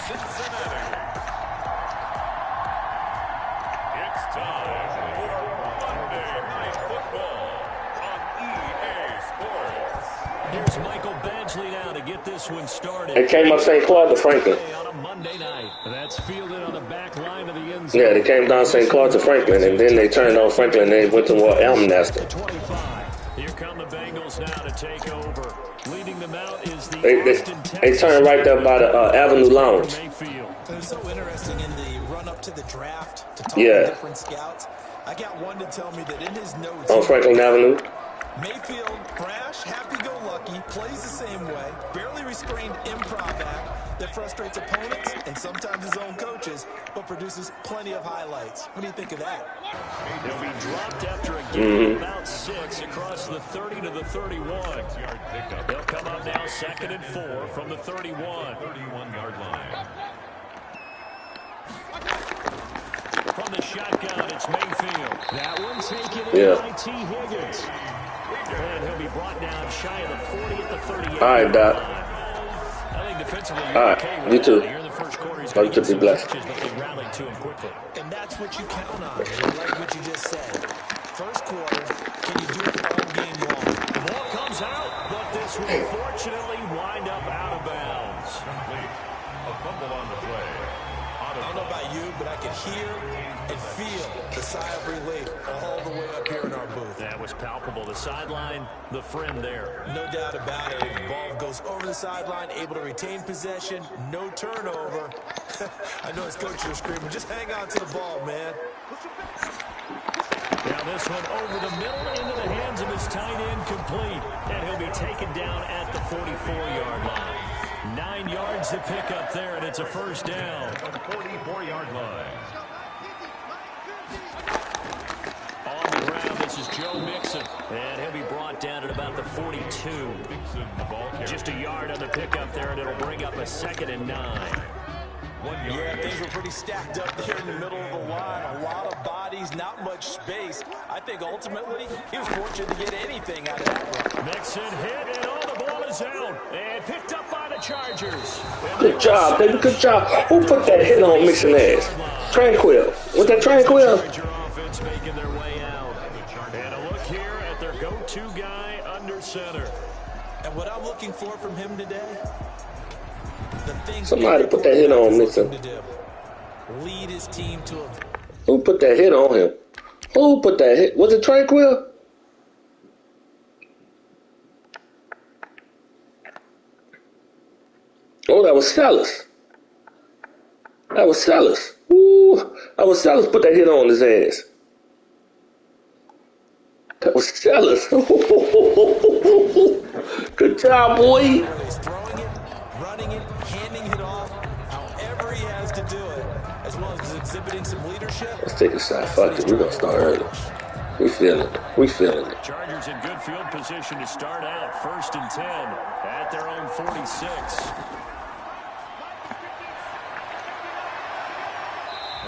Cincinnati. It's time for Monday Night Football on EA Sports. Here's Michael Badgley now to get this one started. It came up St. Clair to Franklin. On a Monday night. That's fielded on the back line of the end zone. Yeah, they came down St. Clair to Franklin, and then they turned on Franklin, and they went toward Elmnestor. 25. Here come the Bengals now to take over. Leading them out is the They turned right there by the Avenue Lounge. It was so interesting in the run-up to the draft to talk to different scouts. I got one to tell me that in his notes on Franklin Avenue, Mayfield, brash, happy-go-lucky, plays the same way, barely restrained improv act that frustrates opponents and sometimes his own coaches, but produces plenty of highlights. What do you think of that? They'll be dropped after a gain of about 6 across the 30 to the 31. They'll come up now 2nd and 4 from the 31-yard line. From the shotgun, it's Mayfield. That one taken in by T. Higgins. And he'll be brought down shy of the 40 at the 38. All right, Doc. I think defensively, all right, okay you too. You're in the first quarter. He's going to be blessed. Touches, but they rallied to him quickly. And that's what you count on. Like what you just said. First quarter, can you do it all game long? The ball comes out, but this will unfortunately wind up out of bounds. A fumble on the play. I don't know about you, but I could hear and feel the sigh of relief all the way up here in our booth. That was palpable. The sideline, the friend there. No doubt about it. The ball goes over the sideline, able to retain possession, no turnover. I know his coaches are screaming, just hang on to the ball, man. Now this one over the middle into the hands of his tight end, complete. And he'll be taken down at the 44-yard line. 9 yards to pick up there, and it's a first down. On the 44-yard line. On the ground, this is Joe Mixon. And he'll be brought down at about the 42. Mixon, the ball carrier. Just a yard on the pickup there, and it'll bring up a 2nd and 9. Yeah, things were pretty stacked up there in the middle of the line. A lot of bodies, not much space. I think ultimately he was fortunate to get anything out of that run. Mixon hit, and all the ball is out. And picked up by the Chargers. Good job, baby. Good job. Who put that hit on Mixon ass? Tranquil. Was that Tranquil? Charger offense making their way out. And a look here at their go-to guy under center. And what I'm looking for from him today, somebody put that hit on Mixon. Lead his team to a... Who put that hit on him? Who put that hit? Was it Tranquil? Oh, that was Sellers. That was Sellers. Ooh, that was Sellers put that hit on his ass. That was Sellers. Good job, boy. He's throwing it, running it, handing it off, however he has to do it, as well as exhibiting some leadership. Let's take a shot. Fuck it. We're going to start early. We feeling it. We feeling it. Chargers in good field position to start out. 1st and 10 at their own 46.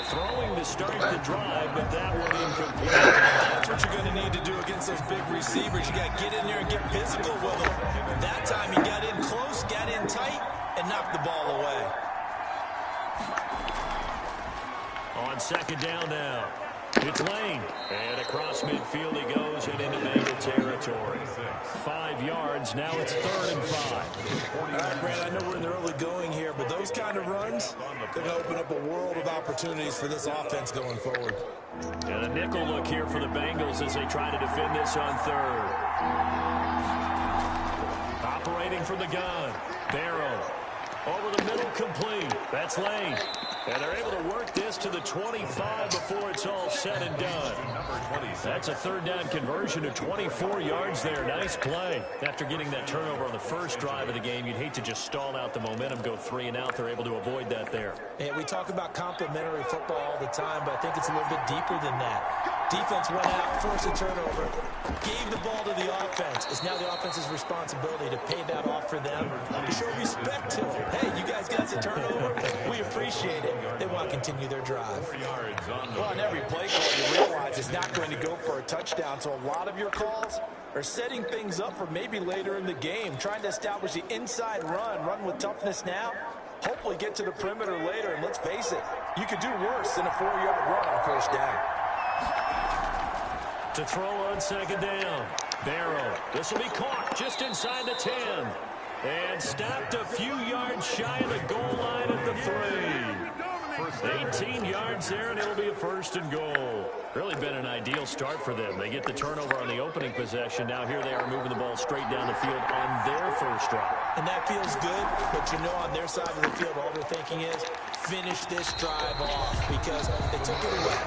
Throwing to start the drive, but that one incomplete. That's what you're going to need to do against those big receivers. You got to get in there and get physical with them. That time he got in close, got in tight, and knocked the ball away. On 2nd down now, it's Lane. And across midfield he goes and into Bengal territory. 5 yards, now it's 3rd and 5. All right, Brad, I know we're in the early going here, but those kind of runs, they're going to open up a world of opportunities for this offense going forward. And a nickel look here for the Bengals as they try to defend this on 3rd. Operating from the gun, Barrow. Over the middle, complete. That's Lane. And they're able to work this to the 25 before it's all said and done. That's a 3rd down conversion to 24 yards there. Nice play. After getting that turnover on the first drive of the game, you'd hate to just stall out the momentum, go 3 and out. They're able to avoid that there. And we talk about complementary football all the time, but I think it's a little bit deeper than that. Defense went out, forced a turnover, gave the ball to the offense. It's now the offense's responsibility to pay that off for them, to show respect to them. Hey, you guys got the turnover. We appreciate it. They want to continue their drive. Well, on every play call, you realize it's not going to go for a touchdown, so a lot of your calls are setting things up for maybe later in the game, trying to establish the inside run with toughness now, Hopefully get to the perimeter later, and let's face it, you could do worse than a 4-yard run on first down. To throw on second down. Barrow. This will be caught just inside the 10. And stopped a few yards shy of the goal line at the 3. 18 yards there, and it'll be a first and goal. Really been an ideal start for them. They get the turnover on the opening possession. Now here they are moving the ball straight down the field on their first drive. And that feels good, but you know on their side of the field, all they're thinking is, finish this drive off because they took it away.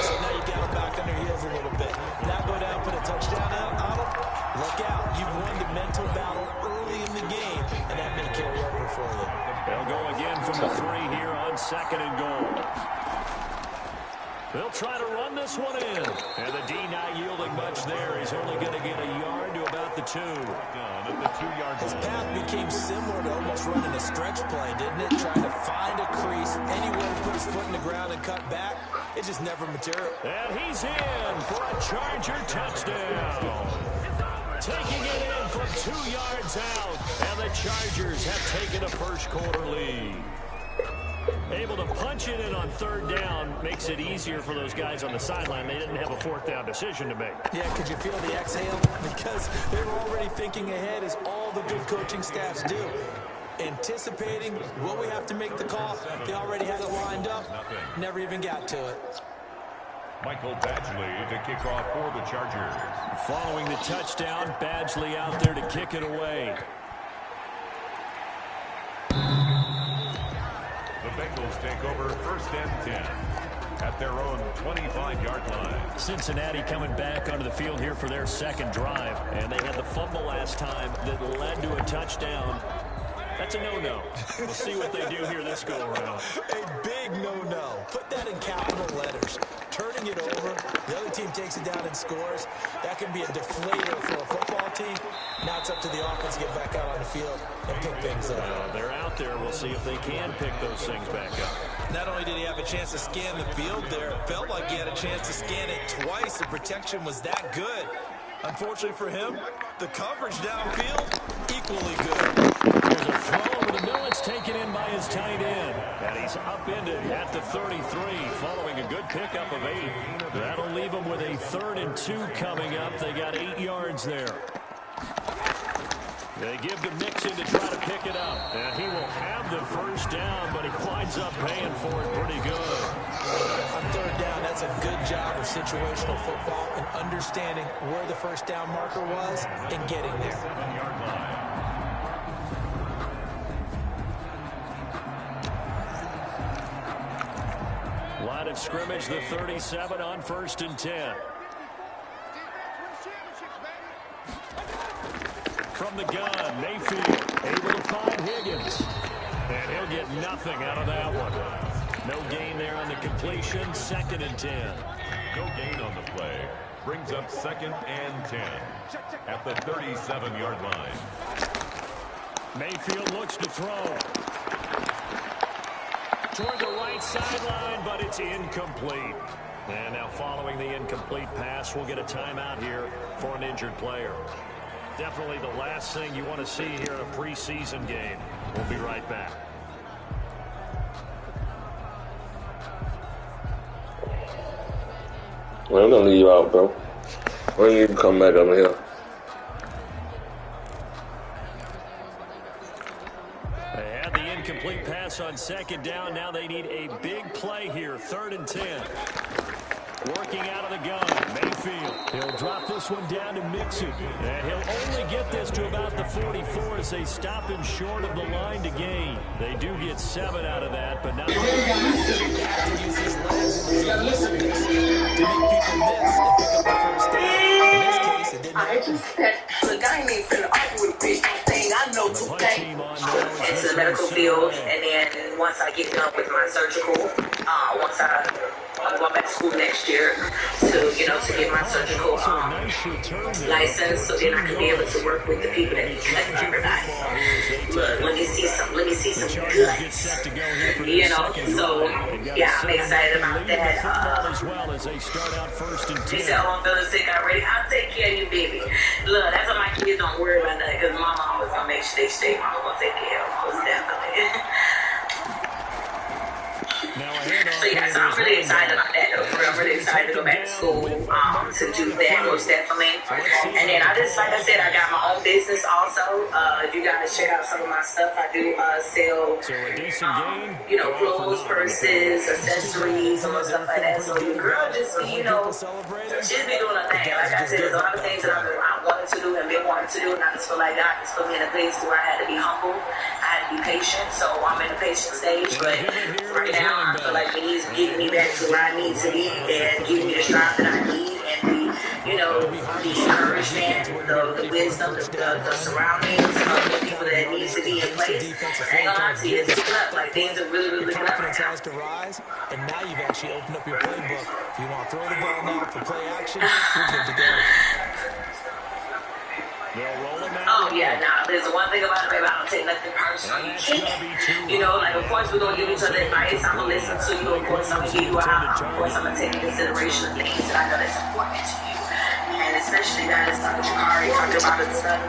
So now you got them back on their heels a little bit. Now go down, put a touchdown out on them. Look out. You've won the mental battle early in the game, and that may carry over for you. They'll go again from the 3 here on second and goal. They'll try to run this one in. And the D not yielding much there. He's only going to get a yard to about the 2. Done at the 2-yard His line. path became similar to almost running a stretch play, didn't it? Trying to find a crease, anywhere to put his foot in the ground and cut back. It just never materialized. And he's in for a Charger touchdown. Taking it in from 2 yards out. And the Chargers have taken a first quarter lead. Able to punch it in on third down makes it easier for those guys on the sideline. They didn't have a fourth down decision to make. Yeah, could you feel the exhale? Because they were already thinking ahead, as all the good coaching staffs do. Anticipating, will we have to make the call? They already had it lined up. Never even got to it. Michael Badgley to kick off for the Chargers. Following the touchdown, Badgley out there to kick it away. The Bengals take over first and 10 at their own 25-yard line. Cincinnati coming back onto the field here for their second drive. And they had the fumble last time that led to a touchdown. That's a no-no. We'll see what they do here this go-around. A big no-no. Put that in capital letters. Turning it over, the other team takes it down and scores. That can be a deflator for a football team. Now it's up to the offense to get back out on the field and pick things up. They're out there. We'll see if they can pick those things back up. Not only did he have a chance to scan the field there, it felt like he had a chance to scan it twice. The protection was that good. Unfortunately for him, the coverage downfield, equally good. There's a throw over the middle. It's taken in by his tight end. And he's upended at the 33 following a good pickup of 8. That'll leave him with a 3rd and 2 coming up. They got 8 yards there. They give to Mixon to try to pick it up. And he will have the first down, but he winds up paying for it pretty good. On third down, that's a good job of situational football and understanding where the first down marker was and getting there. Line of scrimmage, the 37 on 1st and 10. From the gun, Mayfield able to find Higgins. And he'll get nothing out of that one. No gain there on the completion, 2nd and 10. No gain on the play. Brings up 2nd and 10 at the 37-yard line. Mayfield looks to throw. Toward the right sideline, but it's incomplete. And now following the incomplete pass, we'll get a timeout here for an injured player. Definitely the last thing you want to see here in a preseason game. We'll be right back. Well, I'm gonna leave you out, bro. When you come back up here. They had the incomplete pass on 2nd down. Now they need a big play here. 3rd and 10. Working out of the gun, Mayfield. He'll drop this one down to Mixon. And he'll only get this to about the 44 as they stop him short of the line to gain. They do get 7 out of that, but not... To use his legs to make people miss and pick up the first down. In this case, it didn't happen. Look, I ain't even finna argue with a bitch. Thing I know today. Into the medical field, and then once I get done with my surgical, once I'm going back to school next year to, to get my surgical license, so then I can be able to work with the people that need cut everybody. Look, let me see some guts. So, yeah, I'm excited about that. He said, oh, I'm feeling sick already. I'll take care of you, baby. Look, that's why my kids don't worry about that, because mama always gonna make sure they stay. Mama gonna take care of them, most definitely. I'm really excited about that, though. I'm really excited to go back to school to do that, most definitely. And then I just, like I said, I got my own business also. If you guys check out some of my stuff, I do sell, you know, clothes, purses, accessories, and stuff like that. So your girl just be, you know, she's been doing her thing. Like I said, there's a lot of things that I wanted to do and been wanting to do, and I just feel like God just put me in a place where I had to be humble, I had to be patient. So I'm in the patient stage, but right now I feel like He's getting me back to where I need to be and giving me the strength that I need and the, you know, the encouragement, the wisdom, the surroundings of the people that needs to be in place. I ain't gonna lie to you, it's looking up. Like, things are really, really looking up right now. Has to rise, and now you've actually opened up your playbook. If you want to throw the ball now for play action, you're good to go. Oh, yeah, nah, there's one thing about it, baby, I don't take nothing personal. You can't. You know, like, of course, we're going to give each other advice. I'm going to listen to you. Of course, I'm going to give you a house. Of course, I'm going to take into consideration the things that I know that's important to you. And especially that is talking to Jakari, talking about the stuff,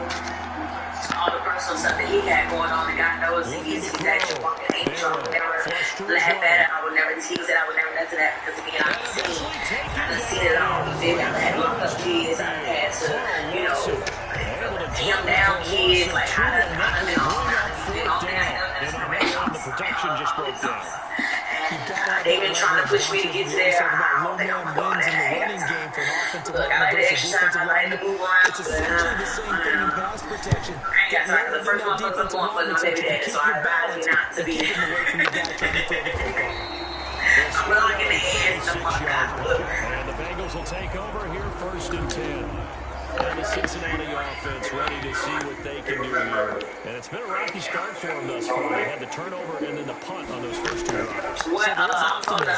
all the personal stuff that he had going on, and God knows he's actually walking angel. I would never laugh at it. I would never tease it. I would never nothing that, because again, I've seen it all. I've had locked up kids. I've had to, you know, damn down kids, like how to do all that. The protection just broke down. They've been trying to push me to get to there. I don't think I'm going to look, I like to exercise, I like to move around. It's essentially the same thing in pass protection. I ain't got time. The first one was going for my baby daddy, so I advise you not to be. I'm rocking the hands the fuck out. And the Bengals will take over here, 1st and 10. And the Cincinnati offense ready to see what they can do here. And it's been a rocky start for them thus far. They had the turnover and then the punt on those first 2 drives. Well, I'm on the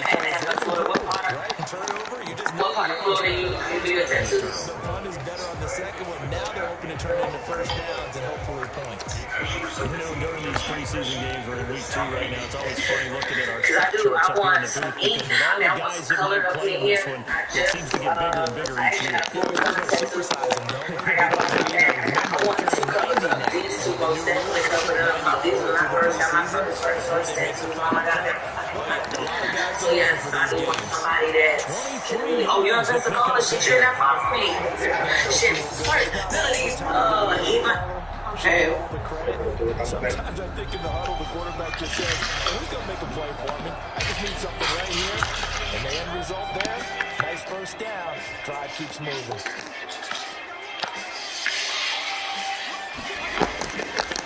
pass. What part? Turnover, you just What part of Florida you do your attention? the punt is better on the second one. Now they're hoping to turn into first downs and hopefully points. You know, during these preseason games, we're in week 2 right now. It's always funny looking at our I want the some booth ink. because with all the I want guys some that color might up play in in this here. one, it seems to get bigger and bigger each year. Supersize them, don't I got I want 2 colors up. These 2 most definitely covered up. These are my first time I first steps. All I got there. So yes, I do want somebody that. Oh, you know what I'm saying? She sure not far from me. Shit, first, Melody, Eva. Hey. Sometimes I think in the huddle, the quarterback just says, who's going to make a play for me? I just need something right here. And the end result there, nice first down. Drive keeps moving.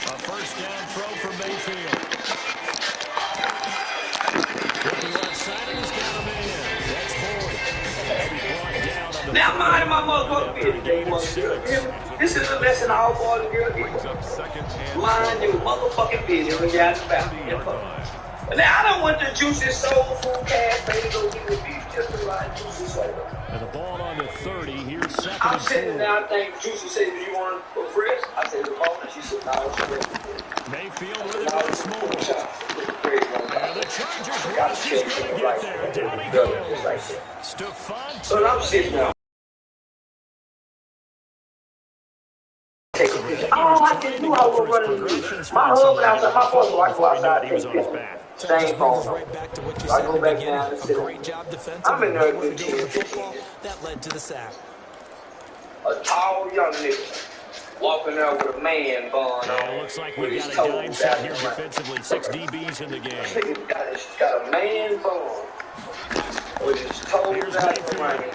A first down throw for Mayfield. Looking left side, and he's got him in. That's Boyd. He'll be brought down on the now mind my motherfucking business. This is a lesson all boys and girls get. Mind your motherfucking business when you're out about. Now I don't want the juicy soul food cafe to go get with me. Just the right juicy soul. And the ball on the 30. Here's 2nd I'm and 4. sitting there, I think Juicy said, do you want to go fresh? I said, the ball, and she said, no, she's ready. Mayfield with it once more. And the Chargers rush is going to get there. Down he goes. Stephon. So I'm sitting there. Oh, I didn't know I was running. My husband outside, my father, so I go outside and take pictures. Same phone. Right back to what you I said go in the back beginning. down and A sit. great job defensively. I'm in there Nowhere with to go with the 10, football. 15. That led to the sack. A tall young nigga walking there with a man bun on. It looks like we've got a dime set here defensively. 6 DBs in the game. He's got a man bun with his toes out the rain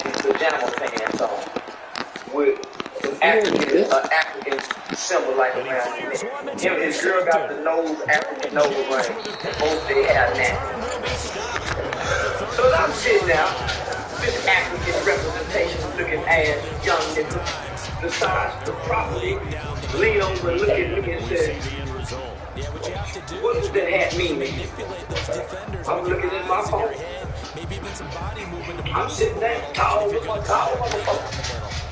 and pajama pants on with an African symbol like around him. Him and his girl got the nose, African nose ring. Both they have that. So as I'm sitting down, this African representation looking ass young nigga decides to properly lean over and look and say, what does that hat mean? I'm looking at my phone. I'm sitting there tall with my tall motherfucker.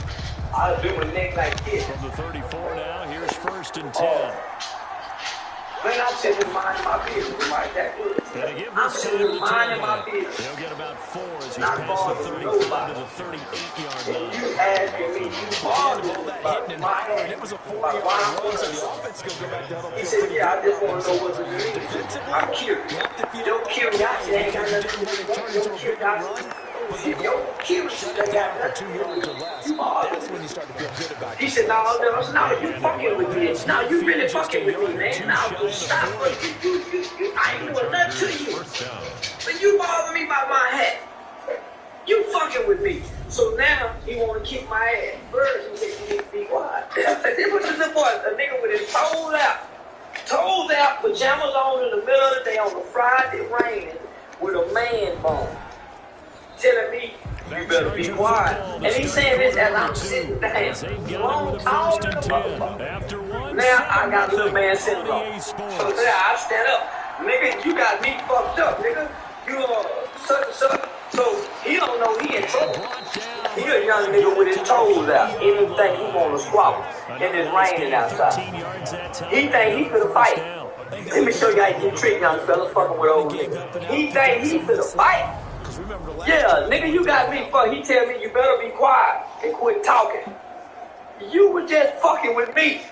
I do my neck like this. From the 34 now, here's 1st and 10. Man, I'm sitting here minding my business, right? That good. I'm sitting here minding my business. He'll get about 4 as he's Not past the bothering 35 nobody. to the 38-yard And line. you asking me, you bothering That about hitting and my hollering. ass. It was a About 40-yard why I'm run, so running. the offense could go back down. He said, yeah, I just want to know what it means. I'm curious. Your curiosity ain't got nothing to do with your curiosity. Your curiosity ain't got nothing to do with you bothering. That's when you start to feel good about He said, no, you fucking with me. No, you really fucking with me, man. Now, stop. I ain't doing nothing to you. But you bother me about my hat. You fucking with me. So now, he want to kick my ass. First, he need to be quiet. This was the boy, a nigga with his toes out, pajamas on in the middle of the day on a Friday raining with a man bone. Telling me, you better be quiet. And he's saying this as I'm sitting down. Long, tall than a motherfucker. Now I got little man syndrome. So now I stand up. Nigga, you got me fucked up, nigga. You such and such. So he don't know he in trouble. He a young nigga with his toes out. Anything he want to squabble. And it's raining outside. He think he finna fight. Let me show you how you trick young fella fucking with old niggas. He think he finna fight. Yeah, nigga, you got me fucked. He tell me you better be quiet and quit talking. You were just fucking with me.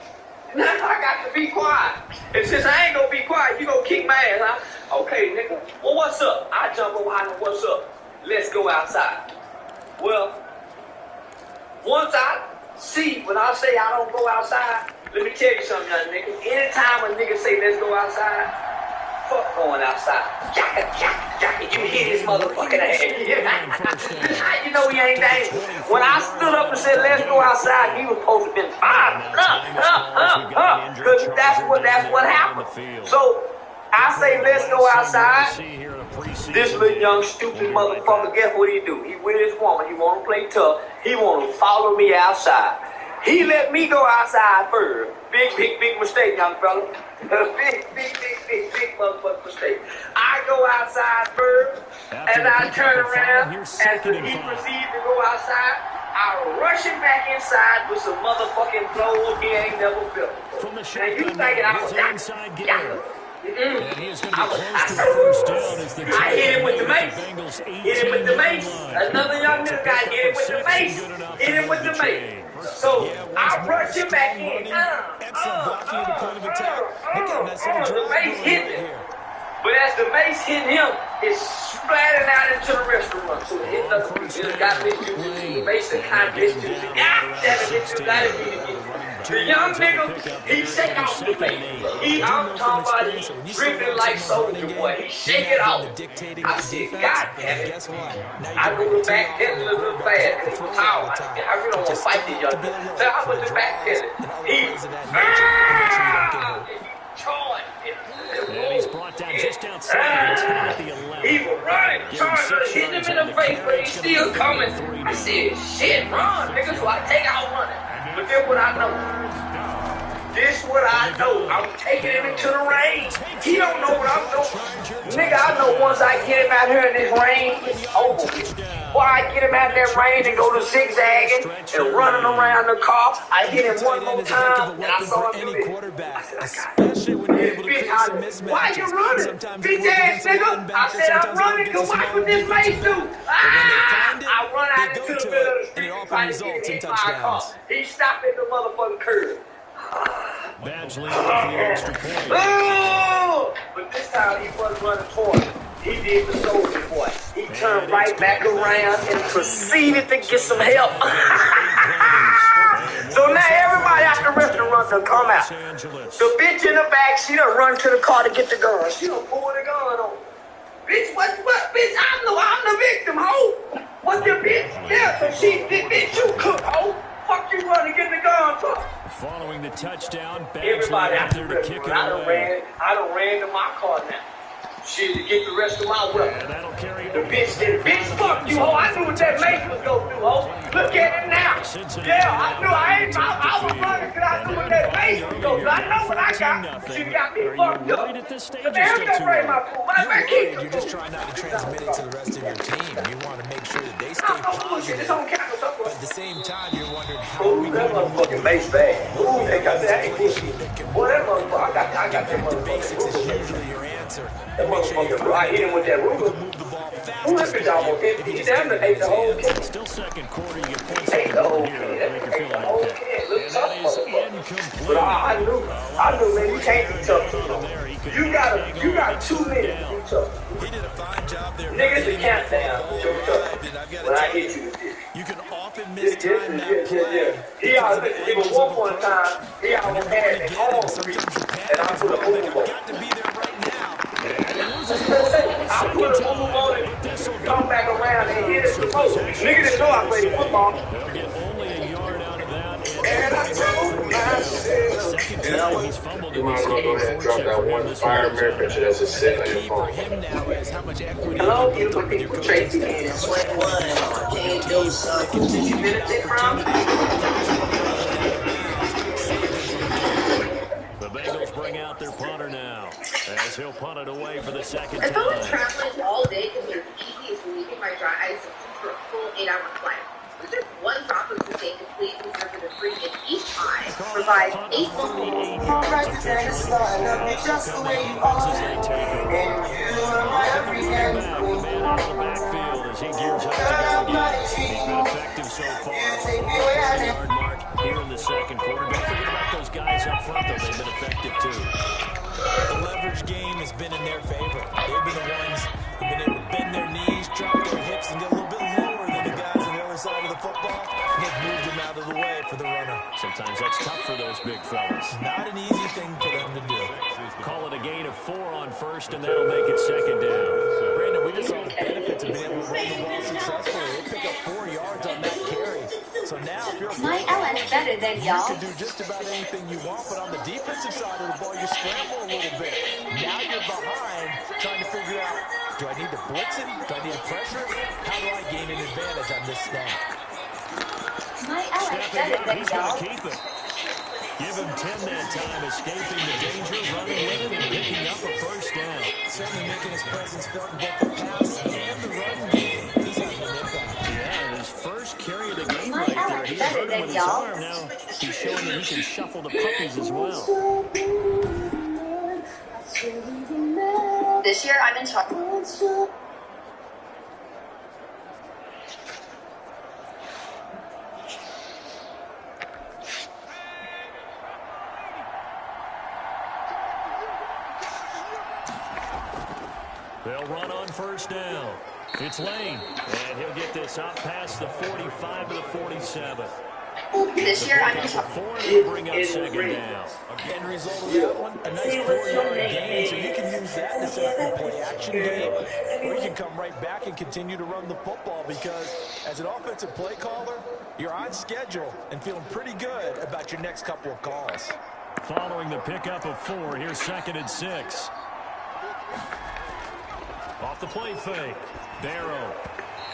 Now I got to be quiet. And since I ain't gonna be quiet, you gonna kick my ass, huh? Okay, nigga. Well, what's up? I jump over behind him. What's up? Let's go outside. Well, once I see, when I say I don't go outside, let me tell you something, young nigga. Anytime a nigga say let's go outside, fuck going outside. You hit his motherfucking ass. How you know he ain't dangerous? When I stood up and said let's go outside, he was supposed to be fired. Because that's what happened. So I say let's go outside. This little young stupid motherfucker, guess what he do? He with his woman. He want to play tough. He want to follow me outside. He let me go outside first. Big mistake, young fella. Big motherfucking mistake. I go outside first, and I turn around, and he proceeds to go outside. I rush him back inside with some motherfucking blows he ain't never felt. And you thinking I was I hit him with the mace. Hit him with the mace. Another young nigga guy hit him with the mace. Hit him with the mace. So I rush him back in. The mace hit him. But as the mace hit him, it splattered out into the restaurant. So it hit the got this juice. The mace kind of this juice. The young nigga, he shake off the face. I'm talking about he dripping like Soldier Boy. He shake it off. I said, God damn it. I go to back pedal a little fast because he was tall. I really don't want to fight these young niggas. So I went to back pedal. And he's brought down just outside the 10 at the 11. He was running, hitting him in the face, but he's still coming. I said, shit, run, nigga. So I take out running. But then what I know. This what I know. I'm taking him into the rain. He don't know what I'm doing. Nigga, I know once I get him out here in this rain, it's over. Or I get him out in that rain and go to zigzagging and running around the car. I hit him one more time and I saw him do it. I said, I got it. Why you running? Bitch ass nigga. I said, I'm running because watch what this mace do. I run out into the middle of the street trying to get hit by a car. He stopped at the motherfucking curb. Badgley with the extra point. Oh! But this time he wasn't running for it. He did the Soldier Boy. He turned right back around and proceeded to get some help. So now everybody at the restaurant done come out. The bitch in the back, she done run to the car to get the gun. She done pull the gun on. Bitch, what, bitch, I'm the victim, ho. What the bitch? Yeah, so bitch, you cook, ho. Fuck you running, get the gun for? Following the touchdown, everybody out there to kick it away. I done ran to my car now. shit to get the rest of my weapons. And that'll carry The bitch fuck you, ho. I knew what that Mace was gonna do, ho. Look at it now. Yeah, I knew I was running because I knew what that Mace was gonna do. I know what I got. She got me fucked up. But the hell that bring my food? You're just trying not to transmit it to the rest of your team. You want to make sure that they stay positive. But at the same time, you're wondering how are we that motherfucking Mace bag. Ooh, they got that. Boy, that motherfucker, I got that motherfucker. Basics is usually your answer. That motherfucker, I hit him with that ruler. Ooh, that bitch almost 50. He damn near ate the whole kid. Still second quarter, you get points Ate the whole here. kid. Make you Ate feel the whole okay. kid. Look And tough, that is motherfucker. incomplete. But I knew, man, you can't be tough. You got 2 minutes to be tough. He did a fine job there. Niggas, the countdown. You're tough. When I hit you, you can often mistime that play. He always, even one point in time, he almost had the home reach, and I put a move on. Got to be there right now. I put a move on it, come back around and hit it supposed. Niggas didn't know I played football. They'll get only a yard out of that. And I told myself. Second time he's fumbled in this game. Drop that one fireman picture that's just sitting on your For phone. him now is how much equity Hello, you beautiful built up with your people. coaching Tracy staff. is 21. Jane Dose. Did you benefit from? The Bengals bring out their punter now, as he'll punt it away for the second If I was time. traveling all day, because the easiest leaving my drive, I used for a full 8-hour flight. With just one drop of the same complete reserve of the free in each eye provides 8 months. Alright, just the way you are. And you are my everything. The man out of the backfield as he gears up to go again. He's been effective so far. Yard mark here in the second quarter. Don't forget about those guys up front, though. They've been effective, too. The leverage game has been in their favor. They've been the ones who've been able to bend their knees, drop their hips, and get a little bit lower than the guys on the other side of the football. And they've moved them out of the way for the runner. Sometimes that's tough for those big fellas. Not an easy thing for them to do. Call it a gain of 4 on first, and that'll make it second down. Brandon, we just saw the benefits of being able to run the ball successfully. They pick up 4 yards on that carry. So now, if you're a My LS better than you y'all. can do just about anything you want, but on the defensive side of the ball, you scramble a little bit. Now you're behind, trying to figure out, do I need to blitz it? Do I need to pressure it? How do I gain an advantage on this snap? My LS Stepping better up, than he's going y'all. to keep it. Give him 10 that time, escaping the danger, running with it, and picking up a first down. Certainly making his presence felt in both the pass and the run game. He's having an impact. Yeah, his first carry of the game My right there. LS He's better hurt than with his y'all. arm now. He's showing that he can shuffle the puppies as well. This year I'm in charge. They'll run on first down. It's Lane, and he'll get this up past the 45 to the 47. This year I'm in charge. 4 will bring up second down. End result of that one, a nice 4-yard gain, so you can use that to set up your play-action game, or you can come right back and continue to run the football because as an offensive play caller, you're on schedule and feeling pretty good about your next couple of calls. Following the pickup of 4, here's 2nd and 6. Off the play fake, Darrow.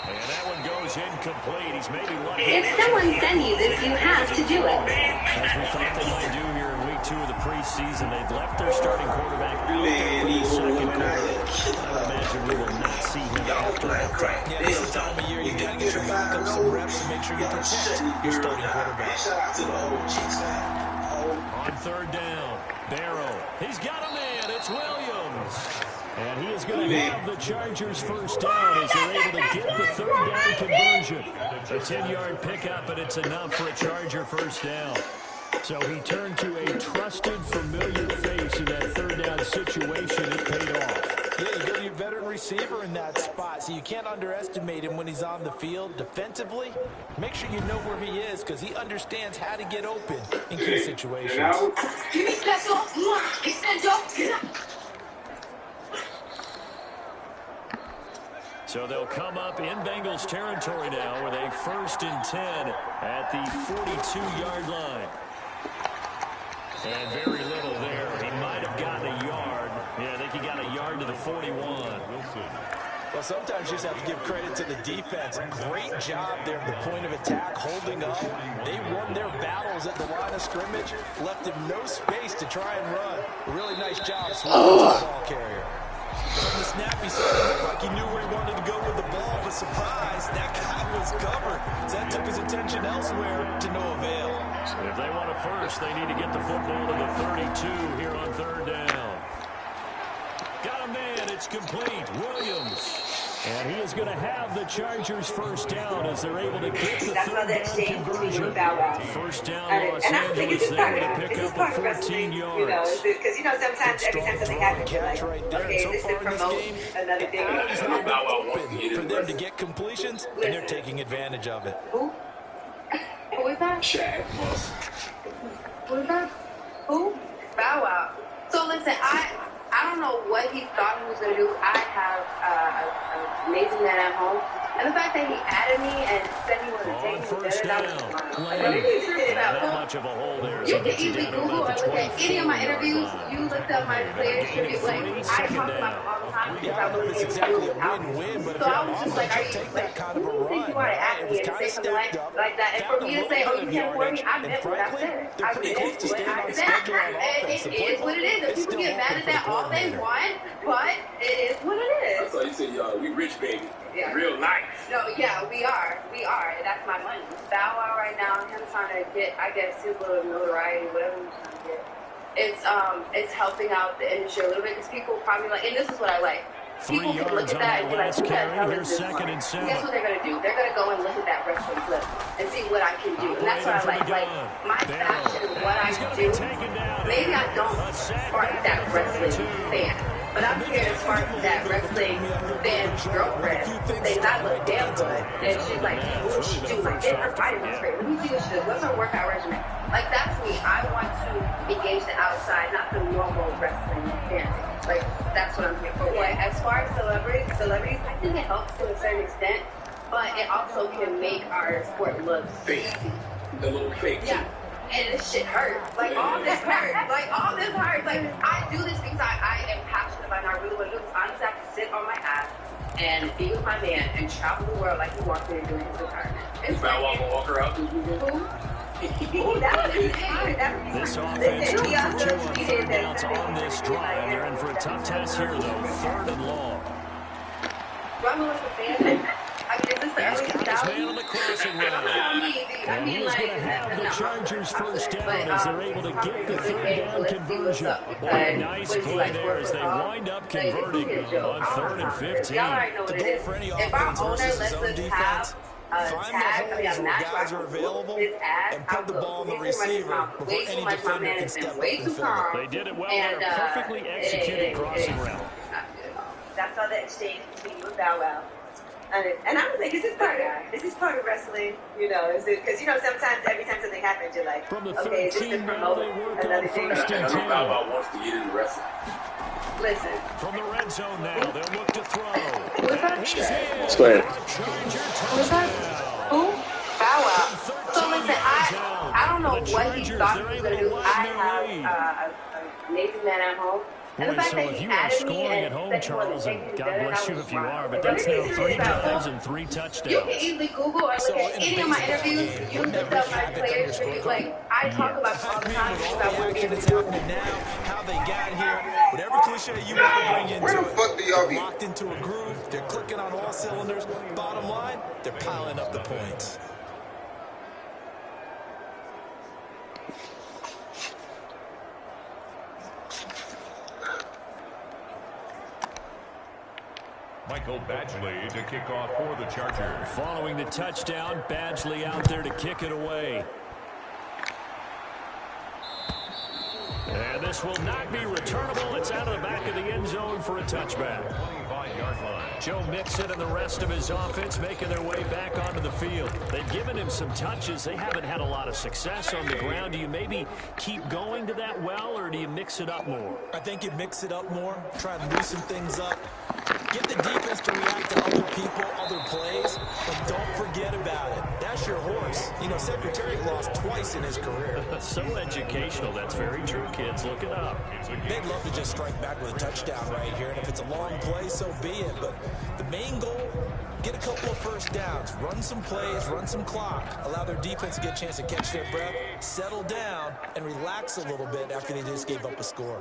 And that one goes incomplete. He's maybe lucky. If someone sent you this, you have to do it. As we thought they might do here in week 2 of the preseason, they've left their starting quarterback out there for the second quarter. I would imagine we will not see him after halftime. Yeah, this is the time of year you got to get your backup some reps and make sure you protect your starting quarterback. On 3rd down, Darrow. He's got a man. It's Williams. And he is going to have the Chargers first down as they're able to get the 3rd down conversion. A 10-yard pickup, and it's enough for a Charger first down. So he turned to a trusted, familiar face in that 3rd down situation. It paid off. Yeah, you go to your veteran receiver in that spot, so you can't underestimate him when he's on the field. Defensively, make sure you know where he is because he understands how to get open in key situations. So they'll come up in Bengals territory now with a 1st and 10 at the 42-yard line. And very little there. He might have gotten a yard. Yeah, I think he got a yard yard to the 41. Well, sometimes you just have to give credit to the defense. Great job there at the point of attack, holding up. They won their battles at the line of scrimmage, left him no space to try and run. A really nice job swinging to the ball carrier. From the snap, he certainly looked like he knew where he wanted to go with the ball, but surprise, that guy was covered. So that took his attention elsewhere to no avail. If they want a first, they need to get the football to the 32 here on third down. Got a man, it's complete. Williams. And he is going to have the Chargers first down as they're able to get the third down conversion. First down, Los Angeles, they want to pick up a 14 yards. Because, you know, sometimes every time something happens, you're like, okay, this is promote another thing. For them to get completions, and they're taking advantage of it. Who? Who is that? Shaq. Who is that? Who? Bow Wow. So listen, I don't know what he thought he was going to do. I have an amazing man at home. And the fact that he added me and said he wanted to take me better, that was fun. Much of a hole there. You can easily Google or look at any of my interviews. You looked up my players tribute. Like, I talk about them all the time because I was exactly a win-win, but so I was just like, are you, like, who do you think you are to ask me and say something like that? And for me to say, oh, you can't afford me, I meant what I said. I meant what I said. It is what it is. And people get mad at that all they want, but it is what it is. I thought you said, we rich, baby. Yeah. Real life. No, yeah, we are. And that's my money. Bow Wow right now, him trying to get, I guess, his little notoriety, whatever he's trying to get. It's helping out the industry a little bit because people probably like, and this is what I like. People can look at that and be like, who the hell is this one? Guess what they're going to do? They're going to go and look at that wrestling clip and see what I can do. And that's what I like. Like, my passion, what I do, maybe I don't spark that wrestling fan. But I'm here to spark that wrestling fan's girlfriend. Saying I look damn good. And she's like, what does she do? Like, her body looks great. Let me see what she does. What's her workout regimen? Like, that's me. I want to engage the outside, not the normal wrestling fan. Like, that's what I'm here for. But as far as celebrities, I think it helps to a certain extent. But it also can make our sport look fake. The little fake. Yeah. And this shit hurt. Like, all this hurt. Like, I do this because I am passionate about it, and I really want to do this. Honestly, I can sit on my ass and be with my man and travel the world like he walked in doing his retirement. It's like, walk her out this weekend? Who? That would be good. This offense 2 for 2 on third downs on this drive. They're in for a tough task here, though. Third and long. Do I look like a fan? I mean, is this the early 2000s? Man on the crossing route. And he's going to have the Chargers first down as they're able to get the third down conversion. Boy, a nice play there as they wind up converting on 3rd and 15. The goal for any offense versus his own defense, find the holes where guys are available and put the ball on the receiver before any defender can step up and fill it. They did it well there. Perfectly executed crossing route. That's all the exchange between you and Bow Wow. And I don't think this is part of wrestling, you know, because, you know, sometimes every time something happens, you're like, okay, this is promote another thing. First and 10. Bow Wow wants to get into wrestling. Listen. From the red zone now, they'll look to throw. Explain. Who's that? Who? Bow Wow. So listen, I don't know what he thought he was going to do. I have an amazing man at home. And the fact so that if he you are added scoring me at home, and Charles, and God bless you if you are, but Let that's me now see 3 this out. drives and 3 touchdowns. You can easily Google or look at any of my interviews. You look up my players tribute. Like, I talk about all the time because I want to be able That's to do happening now, how they got here, whatever cliche you want to bring into Where the fuck do y'all be? They're locked into a groove, they're clicking on all cylinders. Bottom line, they're piling up the points. Michael Badgley to kick off for the Chargers. Following the touchdown, Badgley out there to kick it away. And this will not be returnable. It's out of the back of the end zone for a touchback. 25-yard line. Joe Mixon and the rest of his offense making their way back onto the field. They've given him some touches. They haven't had a lot of success on the ground. Do you maybe keep going to that well, or do you mix it up more? I think you mix it up more, try to loosen things up. Get the defense to react to other people, other plays, but don't forget about it. That's your horse. You know, Secretary lost twice in his career. So educational. That's very true, kids. Look it up. They'd love to just strike back with a touchdown right here, and if it's it's a long play, so be it. But the main goal, get a couple of first downs, run some plays, run some clock, allow their defense to get a chance to catch their breath, settle down, and relax a little bit after they just gave up a score.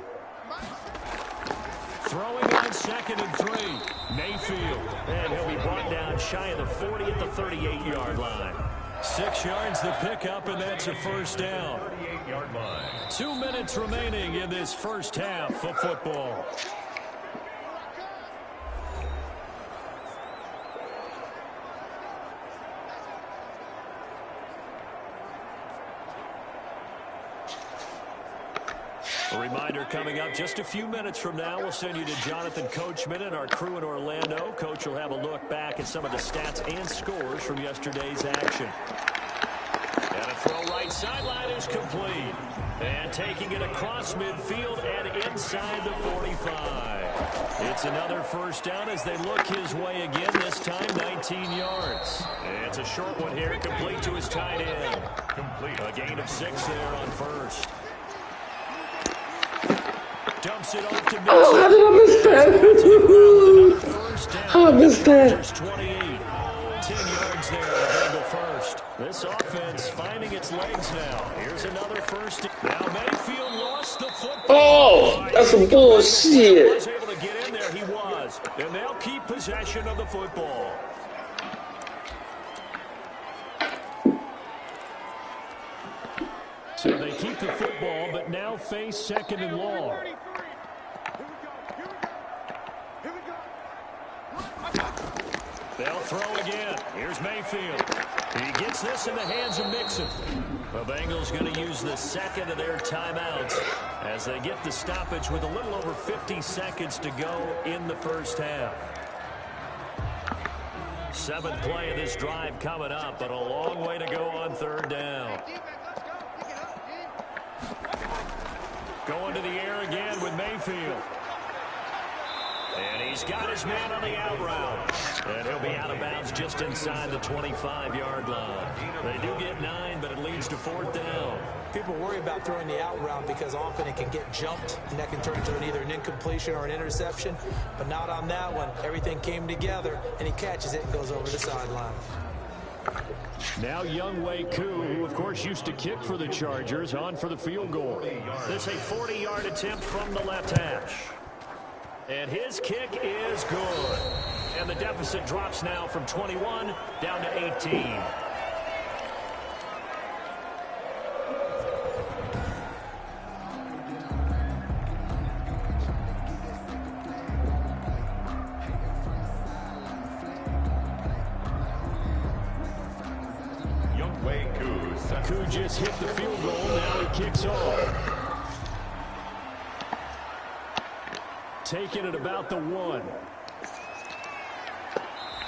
Throwing on 2nd and 3. Mayfield. And he'll be brought down shy of the 40 at the 38-yard line. 6 yards the pickup, and that's a first down. 38-yard line. 2 minutes remaining in this first half of football. A reminder coming up just a few minutes from now. We'll send you to Jonathan Coachman and our crew in Orlando. Coach will have a look back at some of the stats and scores from yesterday's action. And a throw right sideline is complete. And taking it across midfield and inside the 45. It's another first down as they look his way again, this time 19 yards. And it's a short one here, complete to his tight end. Complete. A gain of 6 there on first. Dumps it off to Mixon. Oh, how did I miss that? How I missed that? 28. 10 yards there to handle first. This offense finding its legs now. Here's another first. Now Mayfield lost the football. Oh, that's some bullshit. Was able to get in there. He was. And they'll keep possession of the football. So they keep the football, but now face 2nd and long. They'll throw again. Here's Mayfield. He gets this in the hands of Mixon. The Bengals going to use the second of their timeouts as they get the stoppage with a little over 50 seconds to go in the first half. 7th play of this drive coming up, but a long way to go on 3rd down. Going to the air again with Mayfield. And he's got his man on the out route. And he'll be out of bounds just inside the 25-yard line. They do get 9, but it leads to 4th down. People worry about throwing the out route because often it can get jumped, and that can turn into either an incompletion or an interception. But not on that one. Everything came together, and he catches it and goes over the sideline. Now Younghoe Koo, who of course used to kick for the Chargers, on for the field goal. This is a 40-yard attempt from the left hash. And his kick is good. And the deficit drops now from 21 down to 18. Koo just hit the field goal. Now he kicks off. Taking it about the 1.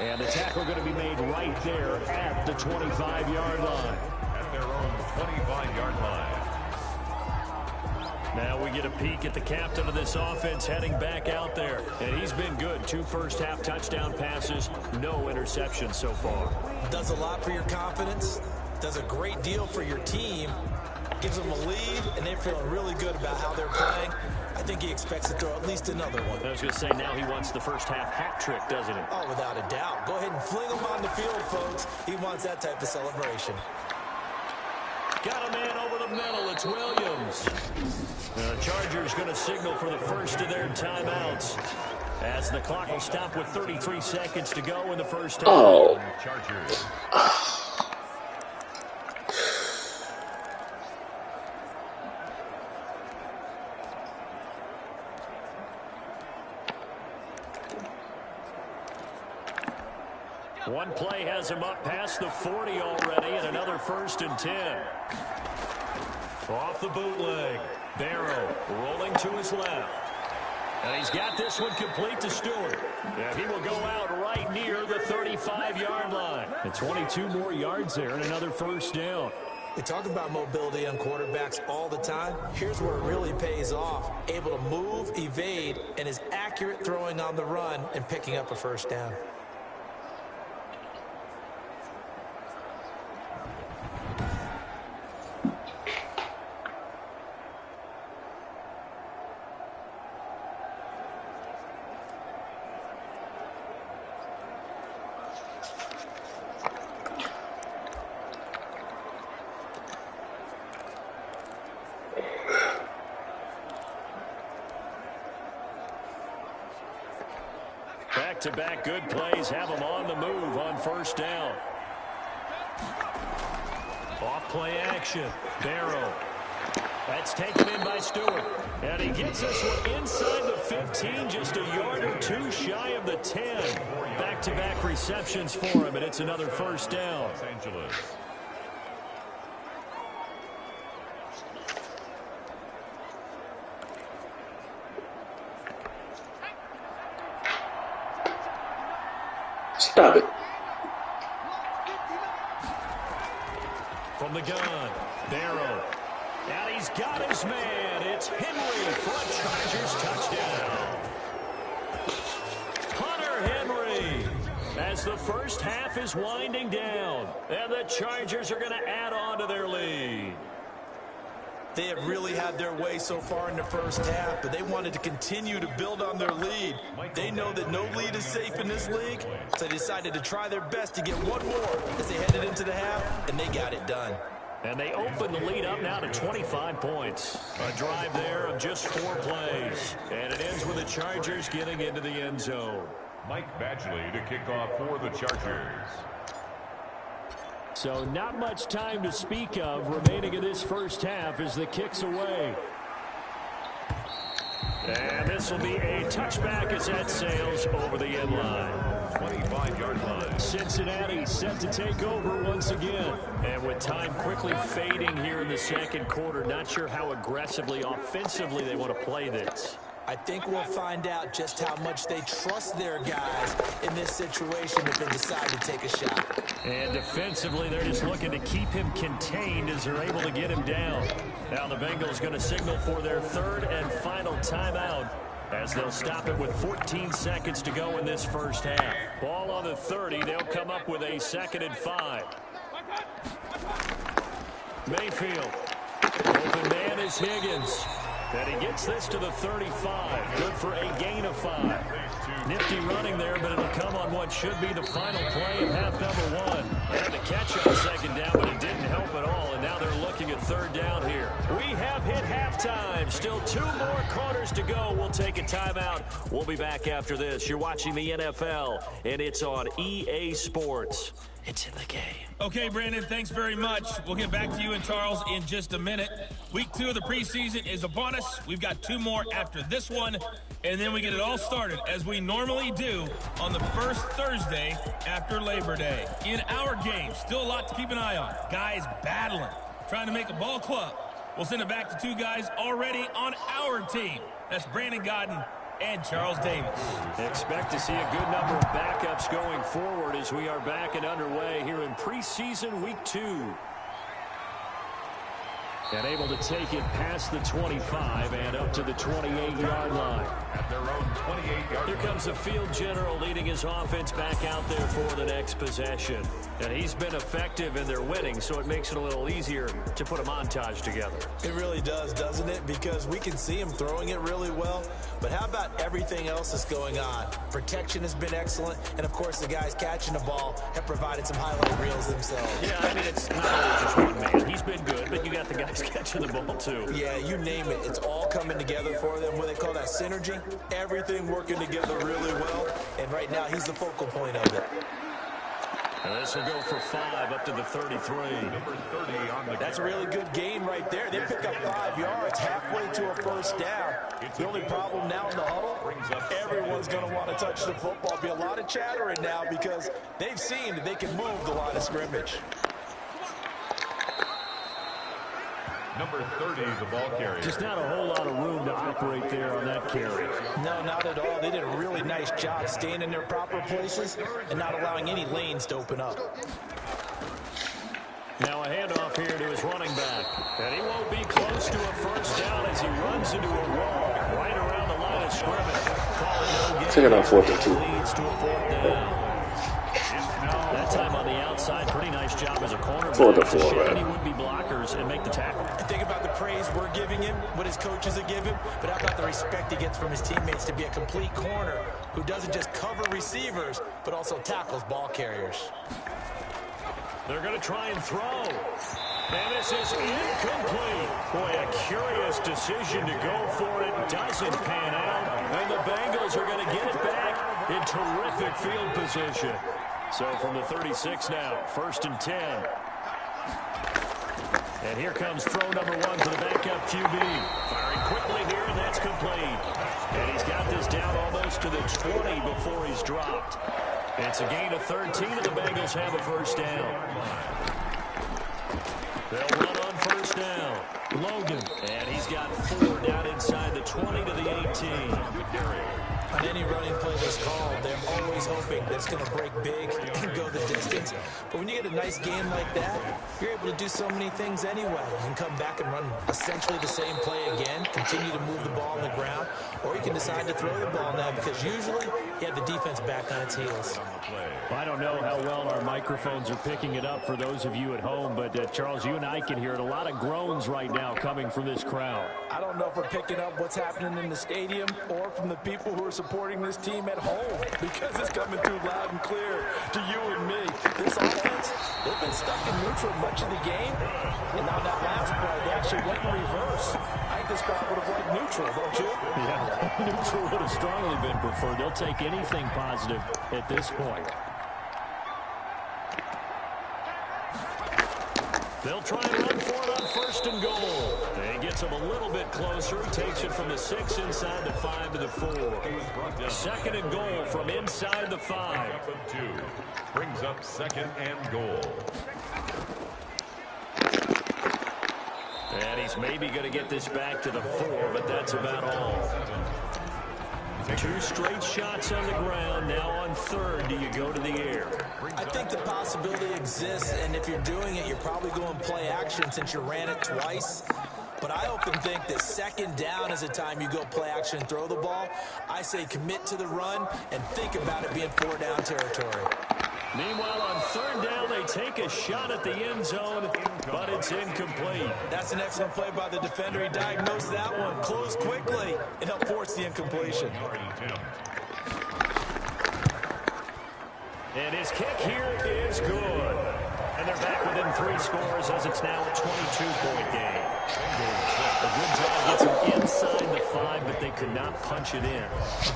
And the tackle going to be made right there at the 25-yard line. At their own 25-yard line. Now we get a peek at the captain of this offense heading back out there. And he's been good. 2 first-half touchdown passes, no interceptions so far. Does a lot for your confidence. Does a great deal for your team. Gives them a lead, and they're feeling really good about how they're playing. I think he expects to throw at least another one. I was going to say, now he wants the first-half hat trick, doesn't he? Oh, without a doubt. Go ahead and fling him on the field, folks. He wants that type of celebration. Got a man over the middle. It's Williams. The Chargers going to signal for the first of their timeouts as the clock will stop with 33 seconds to go in the first half. Oh. Chargers. One play has him up past the 40 already, and another 1st and 10. Off the bootleg. Barrow rolling to his left. And he's got this one complete to Stewart. And he will go out right near the 35-yard line. And 22 more yards there and another first down. We talk about mobility on quarterbacks all the time. Here's where it really pays off. Able to move, evade, and is accurate throwing on the run and picking up a first down. Back-to-back good plays have them on the move on first down. Off play action. Barrow. That's taken in by Stewart. And he gets this one inside the 15, just a yard or two shy of the 10. Back-to-back receptions for him, and it's another first down. Los Angeles. Stop it. From the gun, Barrow. And he's got his man. It's Henry for a Chargers touchdown. Hunter Henry, as the first half is winding down. And the Chargers are going to add on to their lead. They have really had their way so far in the first half, but they wanted to continue to build on their lead. They know that no lead is safe in this league, so they decided to try their best to get one more as they headed into the half, and they got it done. And they open the lead up now to 25 points. A drive there of just 4 plays. And it ends with the Chargers getting into the end zone. Mike Badgley to kick off for the Chargers. So not much time to speak of remaining in this first half as the kick's away. And this will be a touchback as that sails over the end line. 25-yard line. Cincinnati set to take over once again. And with time quickly fading here in the second quarter, not sure how aggressively, offensively they want to play this. I think we'll find out just how much they trust their guys in this situation if they decide to take a shot. And defensively, they're just looking to keep him contained as they're able to get him down. Now the Bengals going to signal for their third and final timeout as they'll stop it with 14 seconds to go in this first half. Ball on the 30. They'll come up with a 2nd and 5. Mayfield. Open man is Higgins. And he gets this to the 35. Good for a gain of 5. Nifty running there, but it'll come on what should be the final play of half number 1. Had to catch on 2nd down, but it didn't help at all. And now they're looking at 3rd down here. We have hit halftime. Still 2 more quarters to go. We'll take a timeout. We'll be back after this. You're watching the NFL, and it's on EA Sports. It's in the game. Okay, Brandon, thanks very much. We'll get back to you and Charles in just a minute. Week 2 of the preseason is upon us. We've got 2 more after this one, and then we get it all started, as we normally do, on the first Thursday after Labor Day. In our game, still a lot to keep an eye on. Guys battling, trying to make a ball club. We'll send it back to 2 guys already on our team. That's Brandon Godden and Charles Davis. Expect to see a good number of backups going forward as we are back and underway here in preseason week 2. And able to take it past the 25 and up to the 28-yard line. At their own 28-yard Here comes the field general leading his offense back out there for the next possession. And he's been effective and they're winning, so it makes it a little easier to put a montage together. It really does, doesn't it? Because we can see him throwing it really well. But how about everything else that's going on? Protection has been excellent. And, of course, the guys catching the ball have provided some highlight reels themselves. Yeah, I mean, it's not always just one man. He's been good, but you got the guys catching the ball, too. Yeah, you name it. It's all coming together for them. What they call that synergy. Everything working together really well. And right now, he's the focal point of it. And this will go for 5 up to the 33. Number 30 on the That's a really good gain right there. They pick up 5 yards halfway to a first down. The only problem now in the huddle, everyone's going to want to touch the football. Be a lot of chattering now because they've seen that they can move the line of scrimmage. Number 30, the ball carrier. Just not a whole lot of room to operate there on that carry. No, not at all. They did a really nice job staying in their proper places and not allowing any lanes to open up. Now a handoff here to his running back. And he won't be close to a first down as he runs into a wall right around the line of scrimmage. Take it on 4th and 2. Leads to a 4th down. That time on the outside, pretty nice job as a cornerback. 4th and 4, Shady right? would-be blockers and make the tackle. Think about the praise we're giving him, what his coaches are giving, but how about the respect he gets from his teammates to be a complete corner who doesn't just cover receivers, but also tackles ball carriers. They're going to try and throw. And this is incomplete. Boy, a curious decision to go for it. Doesn't pan out. And the Bengals are going to get it back in terrific field position. So from the 36 now, 1st and 10. And here comes throw number 1 for the backup QB. Firing quickly here, and that's complete. And he's got this down almost to the 20 before he's dropped. It's a gain of 13, and the Bengals have a first down. They'll run on first down. Logan, and he's got 4 down inside the 20 to the 18. On any running play that's called, they're always hoping that it's going to break big and go the distance. But when you get a nice game like that, you're able to do so many things anyway. You can come back and run essentially the same play again, continue to move the ball on the ground, or you can decide to throw the ball now because usually you have the defense back on its heels. I don't know how well our microphones are picking it up for those of you at home, but Charles, you and I can hear it. A lot of groans right now coming from this crowd. I don't know if we're picking up what's happening in the stadium or from the people who are supporting this team at home because it's coming through loud and clear to you and me. This offense, they've been stuck in neutral much of the game, and now that last play, they actually went in reverse. I think this crowd would have liked neutral, don't you? Yeah, neutral would have strongly been preferred. They'll take anything positive at this point. They'll try and run for it on 1st and goal. And he gets him a little bit closer. He takes it from the 6 inside the 5 to the 4. 2nd and goal from inside the 5. 2 brings up 2nd and goal. And he's maybe going to get this back to the 4, but that's about all. 2 straight shots on the ground. Now on 3rd, do you go to the air? I think the possibility exists, and if you're doing it, you're probably going play action since you ran it twice. But I often think that 2nd down is a time you go play action and throw the ball. I say commit to the run and think about it being 4 down territory. Meanwhile, on 3rd down, they take a shot at the end zone, but it's incomplete. That's an excellent play by the defender. He diagnosed that one, closed quickly, and helped force the incompletion. And his kick here is good. And they're back within 3 scores as it's now a 22-point game. A good job gets him inside the 5, but they could not punch it in.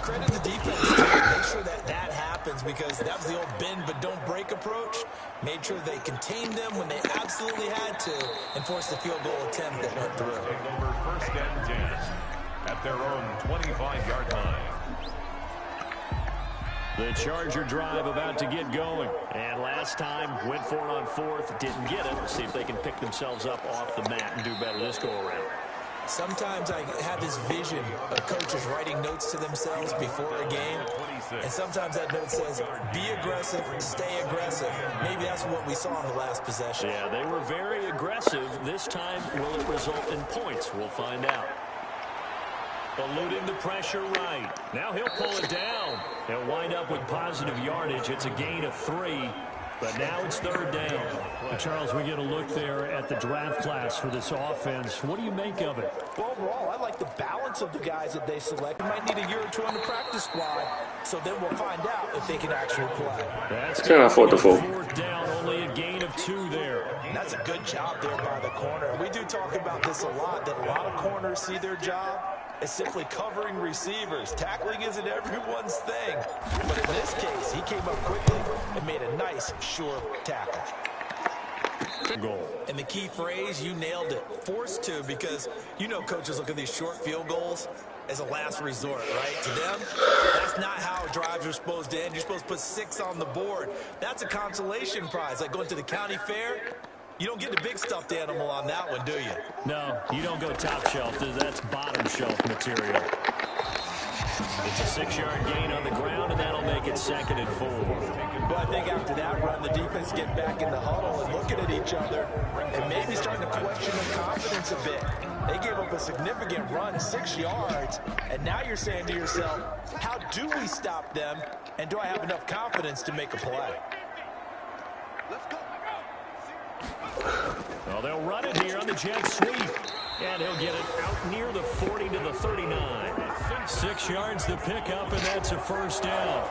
Credit the defense to make sure that happens because that was the old bend but don't break approach. Made sure they contained them when they absolutely had to and forced the field goal attempt that went through. Over 1st and 10 at their own 25-yard line. The Charger drive about to get going. And last time, went for it on 4th, didn't get it. See if they can pick themselves up off the mat and do better this go-around. Sometimes I have this vision of coaches writing notes to themselves before a game. And sometimes that note says, be aggressive, stay aggressive. Maybe that's what we saw in the last possession. Yeah, they were very aggressive. This time, will it result in points? We'll find out. Eluding the pressure right. Now he'll pull it down. He'll wind up with positive yardage. It's a gain of 3. But now it's 3rd down. Charles, we get a look there at the draft class for this offense. What do you make of it? Well, overall, I like the balance of the guys that they select. We might need a year or 2 on the practice squad, so then we'll find out if they can actually play. That's 4th down, only a gain of 2 there. That's a good job there by the corner. We do talk about this a lot, that a lot of corners see their job as simply covering receivers. Tackling isn't everyone's thing. But in this case, he came up quickly and made a nice, sure tackle. Goal. And the key phrase, you nailed it. Forced to, because you know coaches look at these short field goals as a last resort, right? To them, that's not how drives are supposed to end. You're supposed to put 6 on the board. That's a consolation prize, like going to the county fair. You don't get the big stuffed animal on that one, do you? No, you don't go top shelf. That's bottom shelf material. It's a 6-yard gain on the ground, and that'll make it 2nd and 4. Well, I think after that run, the defense get back in the huddle and looking at each other and maybe starting to question their confidence a bit. They gave up a significant run, 6 yards, and now you're saying to yourself, how do we stop them, and do I have enough confidence to make a play? Let's go. Well, they'll run it here on the jet sweep. And he'll get it out near the 40 to the 39. 6 yards to pick up, and that's a 1st down.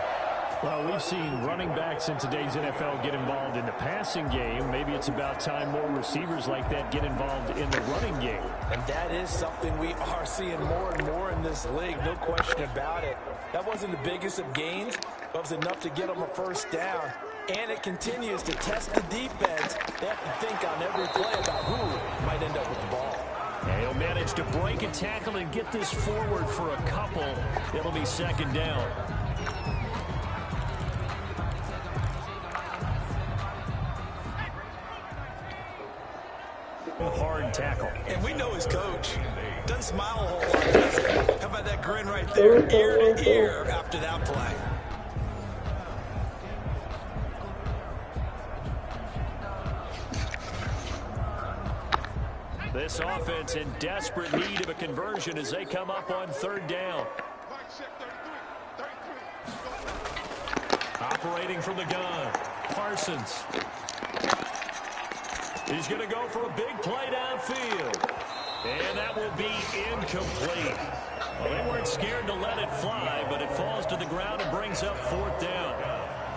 Well, we've seen running backs in today's NFL get involved in the passing game. Maybe it's about time more receivers like that get involved in the running game. And that is something we are seeing more and more in this league, no question about it. That wasn't the biggest of gains, but it was enough to get them a first down. And it continues to test the defense. They have to think on every play about who might end up with the ball. And he'll manage to break a tackle and get this forward for a couple. It'll be second down. Hard tackle. And we know his coach doesn't smile a whole lot, does he? How about that grin right there, ear to ear after that play? This offense in desperate need of a conversion as they come up on third down. Operating from the gun, Parsons. He's going to go for a big play downfield. And that will be incomplete. Well, they weren't scared to let it fly, but it falls to the ground and brings up fourth down.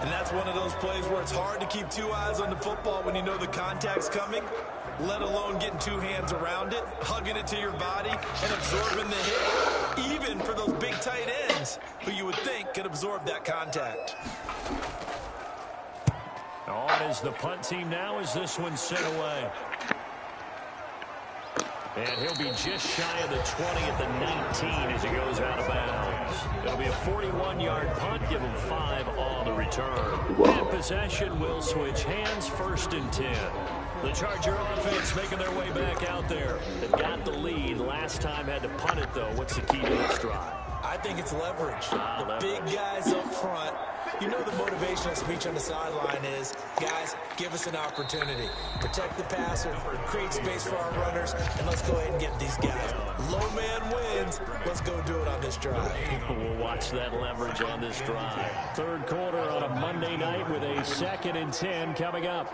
And that's one of those plays where it's hard to keep two eyes on the football when you know the contact's coming, let alone getting two hands around it, hugging it to your body, and absorbing the hit, even for those big tight ends who you would think could absorb that contact. On is the punt team now as this one's sent away. And he'll be just shy of the 20 at the 19 as he goes out of bounds. It'll be a 41-yard punt, give him 5 on the return. And possession will switch hands, first and 10. The Charger offense making their way back out there. They've got the lead. Last time had to punt it, though. What's the key to this drive? I think it's leverage. The big guys up front. You know the motivational speech on the sideline is, guys, give us an opportunity. Protect the passer, create space for our runners, and let's go ahead and get these guys. Low man wins. Let's go do it on this drive. We'll watch that leverage on this drive. Third quarter on a Monday night with a 2nd and 10 coming up.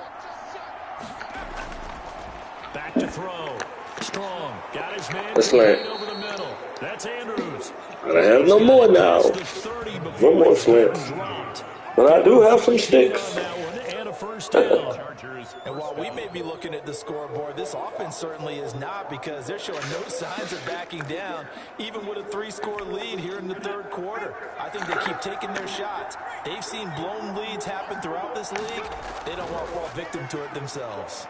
Back to throw. Strong. Got his man over the middle. That's Andrews. I have no more now. No more slants. But I do have some sticks. And a first down. And while we may be looking at the scoreboard, this offense certainly is not, because they're showing no signs of backing down, even with a 3-score lead here in the third quarter. I think they keep taking their shots. They've seen blown leads happen throughout this league. They don't want to fall victim to it themselves.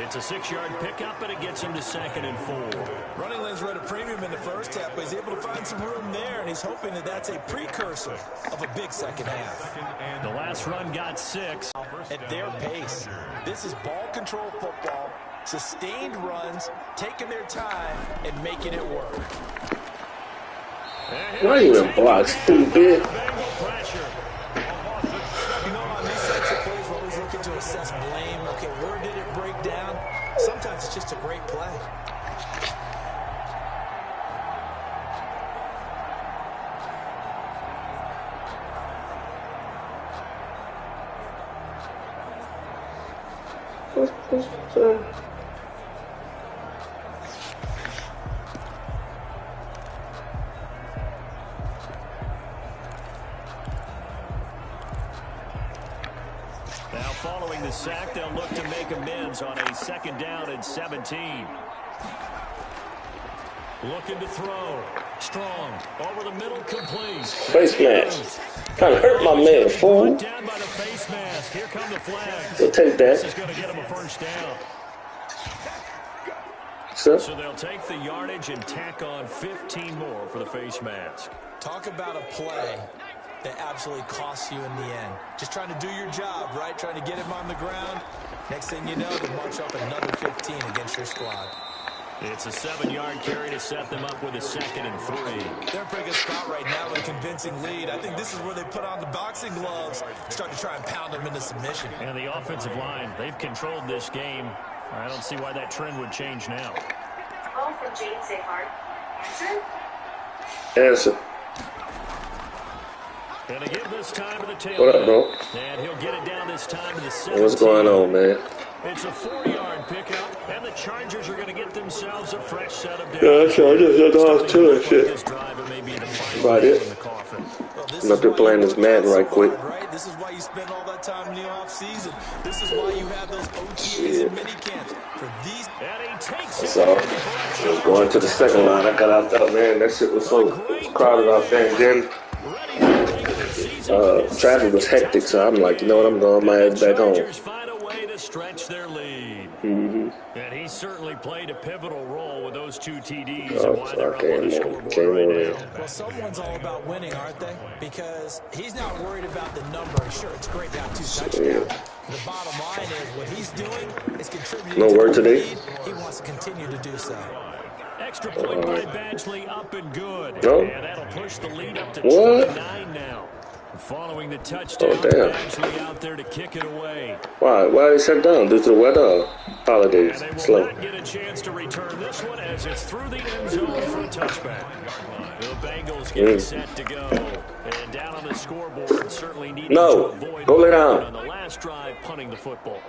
It's a 6-yard pickup, and it gets him to 2nd and 4. Running lanes were at a premium in the first half, but he's able to find some room there, and he's hoping that that's a precursor of a big second half. The last run got 6. At their pace. This is ball control football, sustained runs, taking their time, and making it work. Not even block, stupid. You know, on these types of plays, we're always looking to assess blame. Okay, where did it break down? Sometimes it's just a great play. Now following the sack, they'll look to make amends on a 2nd down and 17. Looking to throw. Strong. Over the middle, complete. Face mask. Kind of hurt my man, fool. Down by the face mask. Here come the flags. We'll take that. This is going to get him a first down. So they'll take the yardage and tack on 15 more for the face mask. Talk about a play that absolutely costs you in the end. Just trying to do your job, right? Trying to get him on the ground. Next thing you know, they march up another 15 against your squad. It's a 7-yard carry to set them up with a 2nd and 3. They're in a pretty good spot right now with a convincing lead. I think this is where they put on the boxing gloves, start to try and pound them into submission. And the offensive line, they've controlled this game. I don't see why that trend would change now. Call from James Sahart. Answer. Gonna give this time to the tail. What up, bro? And he'll get it down this time to the 17. What's going on, man? It's a 4-yard pickup, and the Chargers are going to get themselves a fresh set of downs. Yeah, Chargers are dogs too and shit. This drive, it may be the final about it. I'm up there playing this Madden right quick. Right? This is why you spend all that time in the off season. This is why you have those OTAs and mini camps for these. So going to the second line, I got out there, man. That shit was so crowded out there, and then traffic was hectic. So I'm like, you know what? I'm going my ass back home. Stretch their lead. Mm-hmm. And he certainly played a pivotal role with those 2 TDs. Oh, and why they're up on the scoreboard right now. Well, someone's all about winning, aren't they? Because he's not worried about the number. Sure, it's great to have 2 touchdowns. The bottom line is what he's doing is contributing no to word the today. lead. He wants to continue to do so. Extra point by Badgley, up and good. No. And that'll push the lead up to 29 now. Following the touchdown, Badgley out there to kick it away. Why they shut down? Due to the weather holidays. And they will Slow. not get a chance to return this one as it's through the end zone for a touchback. The Bengals getting set to go. And down on the scoreboard, certainly needing to avoid go lay down. on the last drive, punting the football.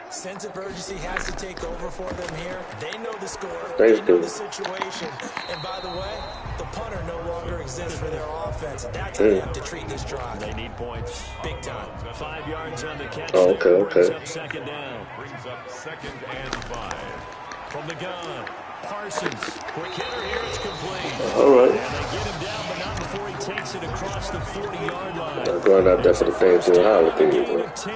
Sense of urgency has to take over for them here. They know the score. They know the situation. And by the way, the punter no longer exists for their offense. That's how they have to treat this drive. They need points. Big time. 5 yards on the catch. Oh, okay. Brings up second down. Brings up 2nd and 5. From the gun, Parsons. Quick hitter here, it's complete. All right. And they get him down, but not before he takes it across the 40-yard line. I'm going out there for the thing to Gain of 10.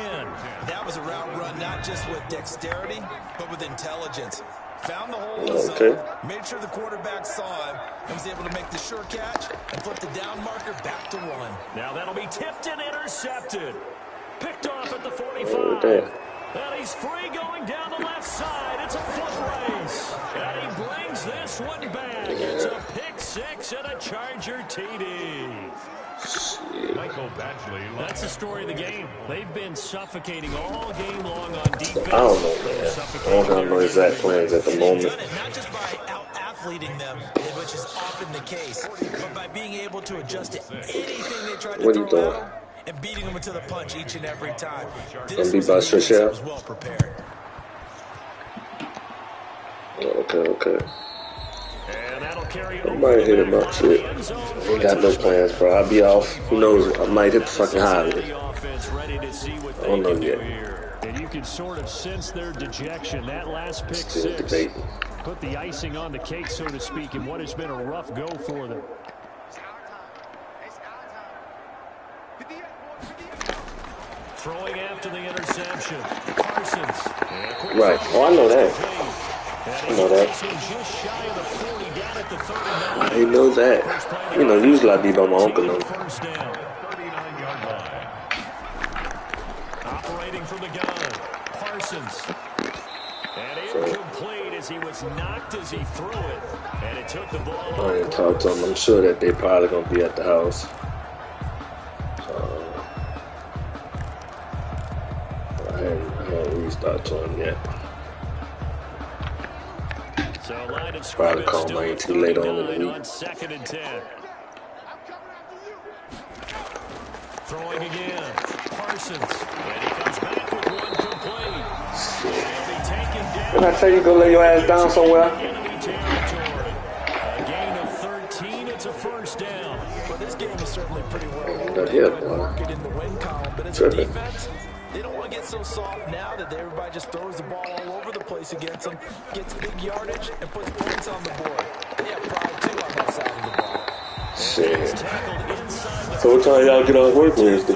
That was a route run not just with dexterity, but with intelligence. Found the hole in the Okay. zone, made sure the quarterback saw him, and was able to make the sure catch and flip the down marker back to 1. Now that'll be tipped and intercepted. Picked off at the 45. Oh, damn. And he's free going down the left side. It's a foot race. And he brings this one back. It's a pick 6 and a Charger TD. Michael Badgley. That's the story of the game. They've been suffocating all game long on defense. I don't know, man. I don't have no exact plans at the moment. Not just by out-athleting them, which is often the case, but by being able to adjust to anything they try to What are you throw doing? at them and beating them into the punch each and every time. Gonna be by Shishel? Was well prepared. Okay. And that'll carry I might hit him up, shit. Ain't got no plans, bro. I'll be off. Who knows? I might hit the fucking highway. I don't know yet. And you can sort of sense their dejection. That last pick Still 6 debating. put the icing on the cake, so to speak, in what has been a rough go for them. Throwing after the interception. Parsons. Right. Oh, I know that. I know that. I know that. You know, usually I be by my uncle now. Operating from the gun. Parsons. And incomplete as he was knocked as he threw it. And it took the ball. I didn't talk to them. I'm sure that they probably gonna be at the house. I haven't reached out to them yet. So line of Probably call me too late on in the week. on 2nd and 10. Throwing again. Parsons. And he comes back with one complete. He'll be taken down. Didn't I tell you go lay your ass down somewhere? Enemy territory. A gain of 13. It's a first down. Well, this game is certainly pretty well Not yet, boy. mark it in the win column, but as a Tripping. defense, they don't want to get so soft now that everybody just throws the ball all over the place against them, gets big yardage, and puts points on the board. They have pride, too, on that side of the ball. Shit. So what time y'all get off work Wednesday?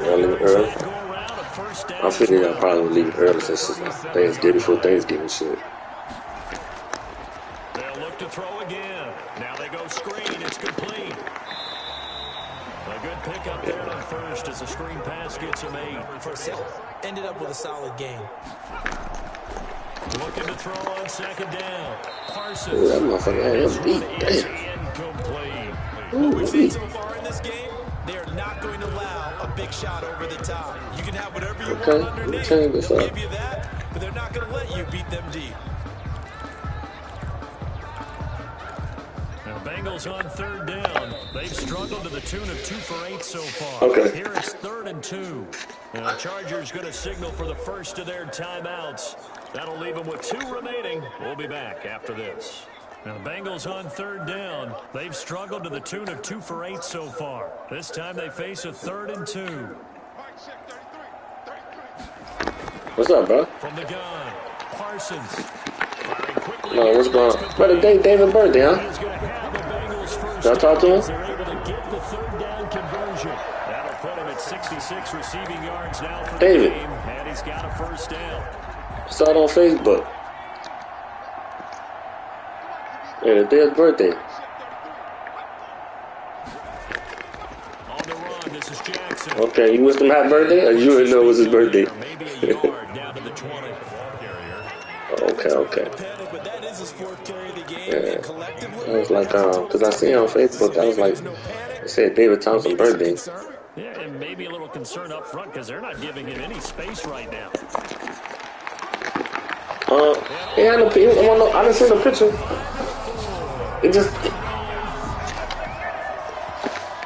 Y'all leave early? I figured y'all probably leave early since it's Thanksgiving, before Thanksgiving shit. They'll look to throw again. Now they go screen. It's complete. A good pick up there on first as the screen pass gets him 8. For ended up with a solid game. Looking to throw on 2nd down. Parsons. Ooh, that motherfucker had him beat. Damn. Incomplete. What we've seen so far in this game, they are not going to allow a big shot over the top. You can have whatever you want underneath. Change this They'll up. give you that, but they're not going to let you beat them deep. Now Bengals on 3rd down. They've struggled to the tune of 2 for 8 so far. Okay. Here it's 3rd and 2. Now the Chargers going to signal for the first of their timeouts. That'll leave them with 2 remaining. We'll be back after this. Now the Bengals on third down. They've struggled to the tune of 2 for 8 so far. This time they face a 3rd and 2. What's up, bro? From the gun, Parsons. No, what's going on? Brother, David birthday, huh? Did I talk to him? They're able to get the 3rd down conversion. That'll put him at 66 receiving yards now for David. the game, and he's got a 1st down. Saw it on Facebook. Yeah, today's birthday. On the run, this is Jackson. Okay, you wished him happy birthday, or you already know it was his birthday? Maybe a yard down to the 20. Okay. But that is his 4th carry of the game. Yeah. Collectively, I was like, because I seen on Facebook, I was like, it said David Thompson birthday. Yeah, and maybe a little concern up front because they're not giving him any space right now. Yeah, I didn't see the picture. It just.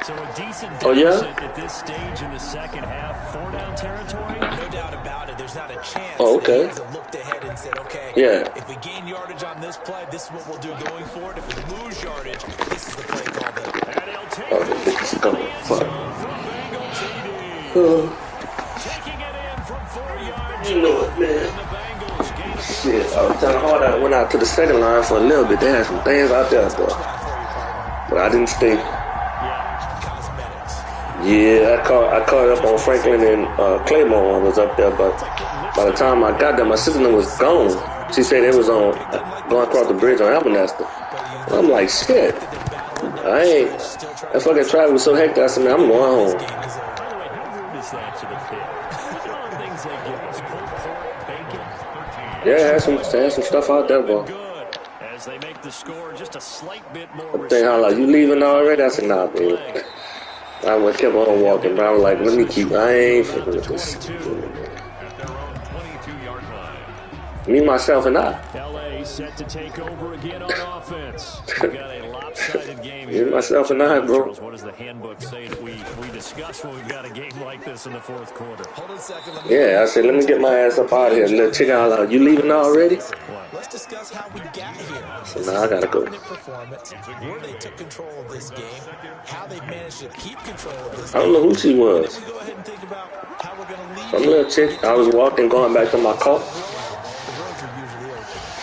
So a decent Oh, yeah? deficit at this stage in the second half. 4 down territory? no doubt about it. There's not a chance Oh, that he okay. hasn't looked ahead and said, okay, Yeah. if we gain yardage on this play, this is what we'll do going forward. If we lose yardage, this is the play call then. And he'll take Oh, this is coming. Fuck. taking it in from 4 yards. You know it, man. And the Bengals gain a Shit, I was kind of hard. I went out to the second line for a little bit. They had some things out there, though. But I didn't stay. Yeah, I caught up on Franklin and Claymore. I was up there, but by the time I got there, my sister was gone. She said it was on going across the bridge on Almanester. I'm like, shit. That fucking traffic was so hectic. I said, man, I'm going home. By the way, how rude is that to the pit? Look at all the things they give us. Pulled pork, bacon. Yeah, had some stuff out there, bro. Good. As they make the score just a slight bit more. I think I like, you leaving already? I said, nah, baby. I kept on walking, but I was like, let me keep. I ain't fucking with this. Me, myself, and I. LA set to take over again on offense. We got a lopsided game Me, here. myself, and I, bro. Charles, what does the handbook say that we discuss when we've got a game like this in the 4th quarter? Hold on a second. Yeah, I said, let me get my ass up out of here. Let chick out loud. You leaving already? Let's discuss how we got here. So now I gotta go. Performance, where they took control of this game, how they managed to keep control of this I don't know who she was. game. Go ahead and think about how we're going to lead. Some little chick. I was walking, going back to my car.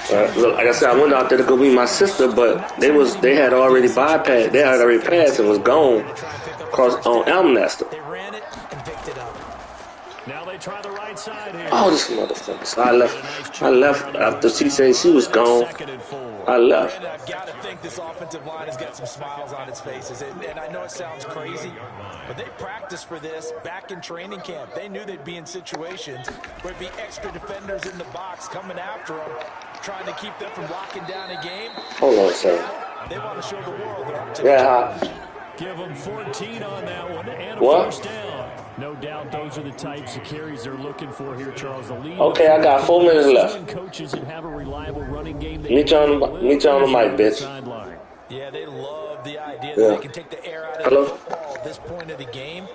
Look, like I said, I went out there to go meet my sister, but they had already bypassed. They had already passed and was gone across on Almanester. They ran it and picked it up. Now they try the right side here. Oh, this motherfucker. So I left after she said she was gone. I left. And I've got to think this offensive line has got some smiles on its faces. And I know it sounds crazy, but they practiced for this back in training camp. They knew they'd be in situations where it'd be extra defenders in the box coming after them, trying to keep them from locking down a game. Hold on a second. They want to show the world they're up to Yeah. Give them 14 on that one and a What? 1st down. No doubt those are the types of carries they're looking for here, Charles. The lead. Okay, I got 4 minutes left. Coaches that have a reliable running game. Meet you on the mic, bitch. Yeah, they love the idea that they can take the air out of the football at this point of the game.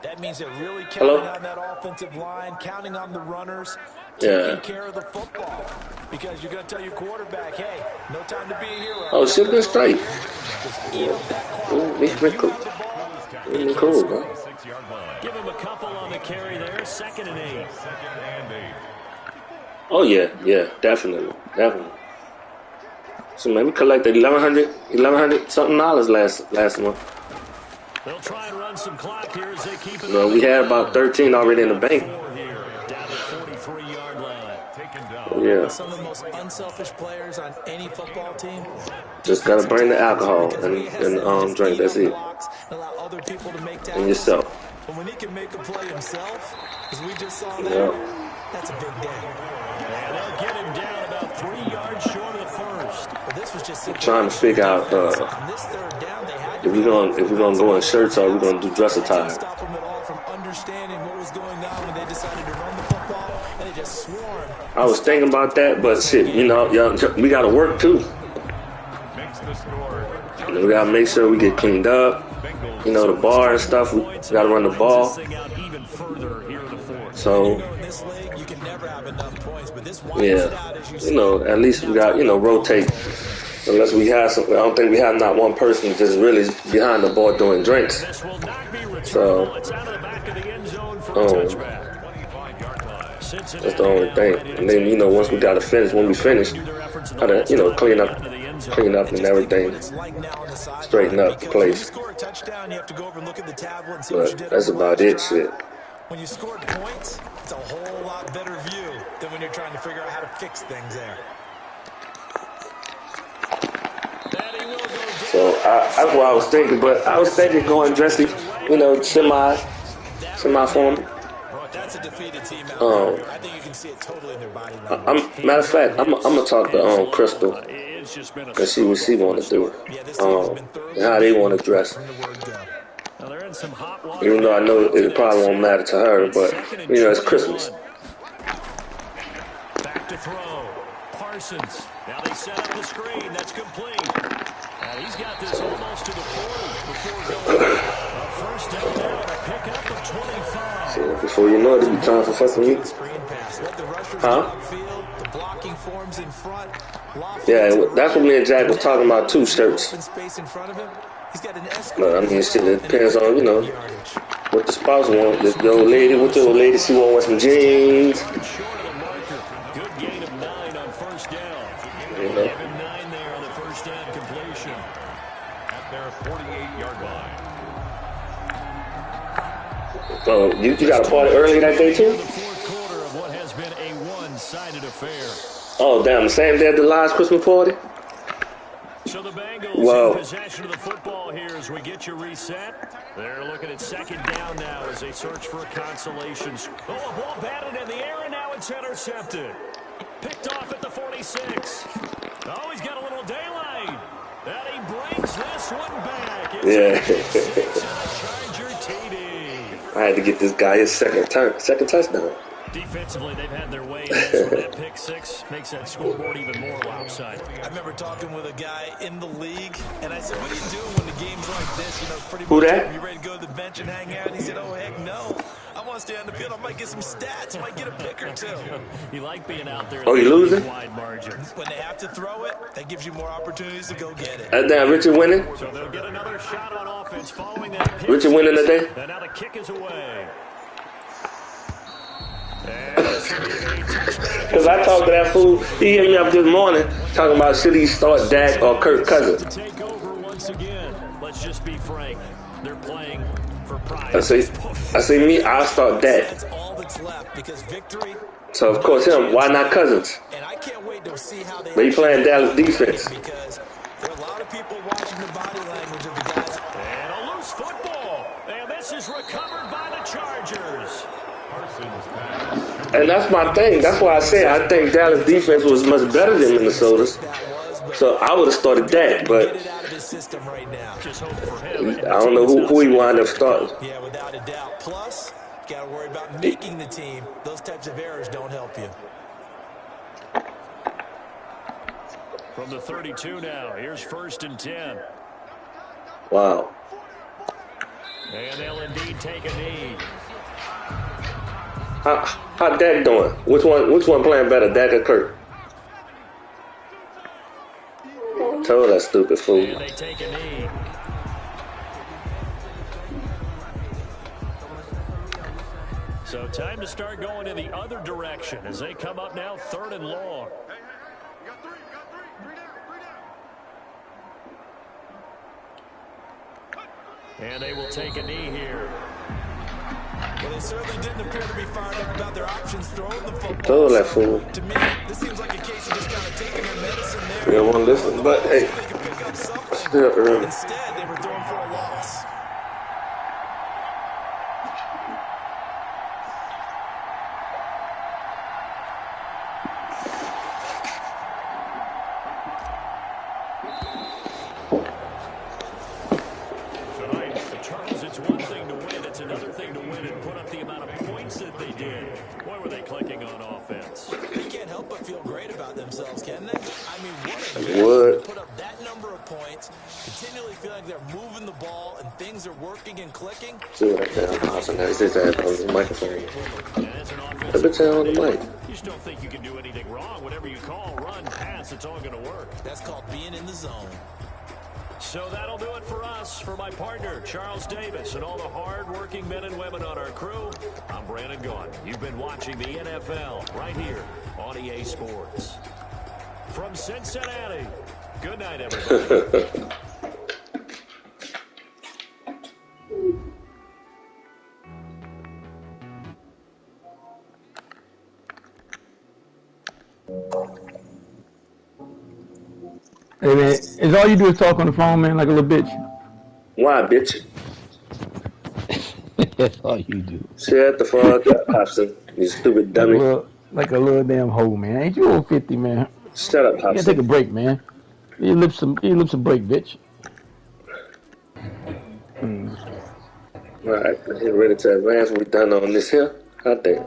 That means they're really counting on that offensive line, counting on the runners, taking care of the football. Because you're going to tell your quarterback, hey, no time to be a hero. Oh, shit, been straight. Cool, bro. Give him a couple on the carry there. 2nd and 8. Oh, yeah, definitely. So, man, we collected $1,100 something last month. They'll try and run some clock here as they keep it. No, we had about 13 already in the bank. Yeah. Some of the most unselfish players on any football team. Just gotta bring the alcohol and drink. That's it. Allow other people to make And yourself. But when he can make a play himself, as we just saw there, that's a big day. And they'll get him down about 3 yards short of the 1st. But this was just Trying to figure out if we're gonna go in shirts or we're gonna do dress attire. Stop them at all from understanding what was going on when they decided to run the football, and they just swarmed. I was thinking about that, but shit, we gotta work too. We gotta make sure we get cleaned up. The bar and stuff. We gotta run the ball. So, yeah, at least we got rotate Unless we have some, I don't think we have not one person just really behind the ball doing drinks. So, that's the only thing. And then, you know, once we got to finish, when we finish, gotta, you know, clean up and everything, straighten up the place. But that's about it, shit. When you scored points, it's a whole lot better view than when you're trying to figure out how to fix things there. So that's what I was thinking, but I was thinking going dressy, you know, semi form. That's a defeated team. I think you can see it totally in their body language. Matter of fact, I'm gonna talk to Crystal and see what she want to do, and how they want to dress. Even though I know it probably won't matter to her, but you know, it's Christmas. Back to throw. Parsons. Now they set up the screen. That's complete. He's got this almost to the 40 before going. First down now to pick up the 25. So before you know it, it'll be time for fucking you. Huh? Yeah, that's what me and Jack was talking about, 2 shirts. But I mean, shit, it depends on, you know, what the spouse wants. If the old lady, what the old lady, she want some jeans. Good gain of 9 on first down. You know. 9 there on the first down completion. At their 48-yard line. So you got a party early that day too? The fourth quarter of what has been a one-sided affair. Oh damn! The same day as the last Christmas party. So the Bengals in possession of the football here as we get you reset. They're looking at second down now as they search for a consolation. Oh, a ball batted in the air, and now it's intercepted. Picked off at the 46. Oh, he's got a little daylight. And he brings this one back. It's Charger TD. I had to get this guy his second touchdown. Defensively, they've had their way. That's where that pick 6 makes that scoreboard even more lopsided. I remember talking with a guy in the league, and I said, what are you doing when the game's like this? You know, pretty Who much that? you ready to go to the bench and hang out? And he said, oh, heck no. I want to stay on the field. I might get some stats. I might get a pick or 2. You like being out there. Oh, you losing? Wide margins. When they have to throw it, that gives you more opportunities to go get it. Damn, Richard winning? So they'll get another shot on offense following that pick. Richard winning today? And now the kick is away. Because I talked to that fool, he hit me up this morning talking about should he start Dak or Kirk Cousins. Take over once again. Let's just be frank. They're playing for pride. I say me, I'll start Dak. That's all that's left because victory. So of course him, why not Cousins? And I can't wait to see how they. But he playing Dallas defense. Because there are a lot of people watching the body language of the guys. And a loose football. And this is recovered by the Chargers. And that's my thing. That's why I said I think Dallas defense was much better than Minnesota's. So I would have started Dak, but I don't know who he wound up starting. Yeah, without a doubt. Plus, you got to worry about making the team. Those types of errors don't help you. From the 32 now, here's 1st and 10. Wow. And they'll indeed take a knee. How Dak doing? Which one playing better, Dak or Kirk? Told that stupid fool. And they take a knee. So time to start going in the other direction as they come up now 3rd and long. And they will take a knee here. Well, they certainly didn't appear to be fired up about their options throwing the football. Told that fool. To me, this seems like a case of just kind of taking their medicine there. We don't want to listen, but hey, still early. Instead, they were throwing for a loss. Charles, it's one thing to win, it's another thing to win and put up the amount of points that they did. Boy, were they clicking on offense. They can't help but feel great about themselves, can they? I mean, what a Would. to put up that number of points, continually feeling they're they're moving the ball and things are working and clicking. See what I found? Awesome. Now, this is on the microphone. The bitch on the mic. You just don't think you can do anything wrong. Whatever you call, run, pass, it's all going to work. That's called being in the zone. So that'll do it for us. For my partner, Charles Davis, and all the hard-working men and women on our crew, I'm Brandon Gaudin. You've been watching the NFL right here on EA Sports. From Cincinnati, good night, everybody. Hey man, is all you do is talk on the phone, man, like a little bitch? Why, bitch? That's all you do. Shut the fuck up, Hobson. You stupid dummy. Like a little damn hoe, man. Ain't you over 50, man? Shut up, Hobson. You gotta take a break, man. You live some break, bitch. All right, we're ready to advance. We're done on this here. Out there.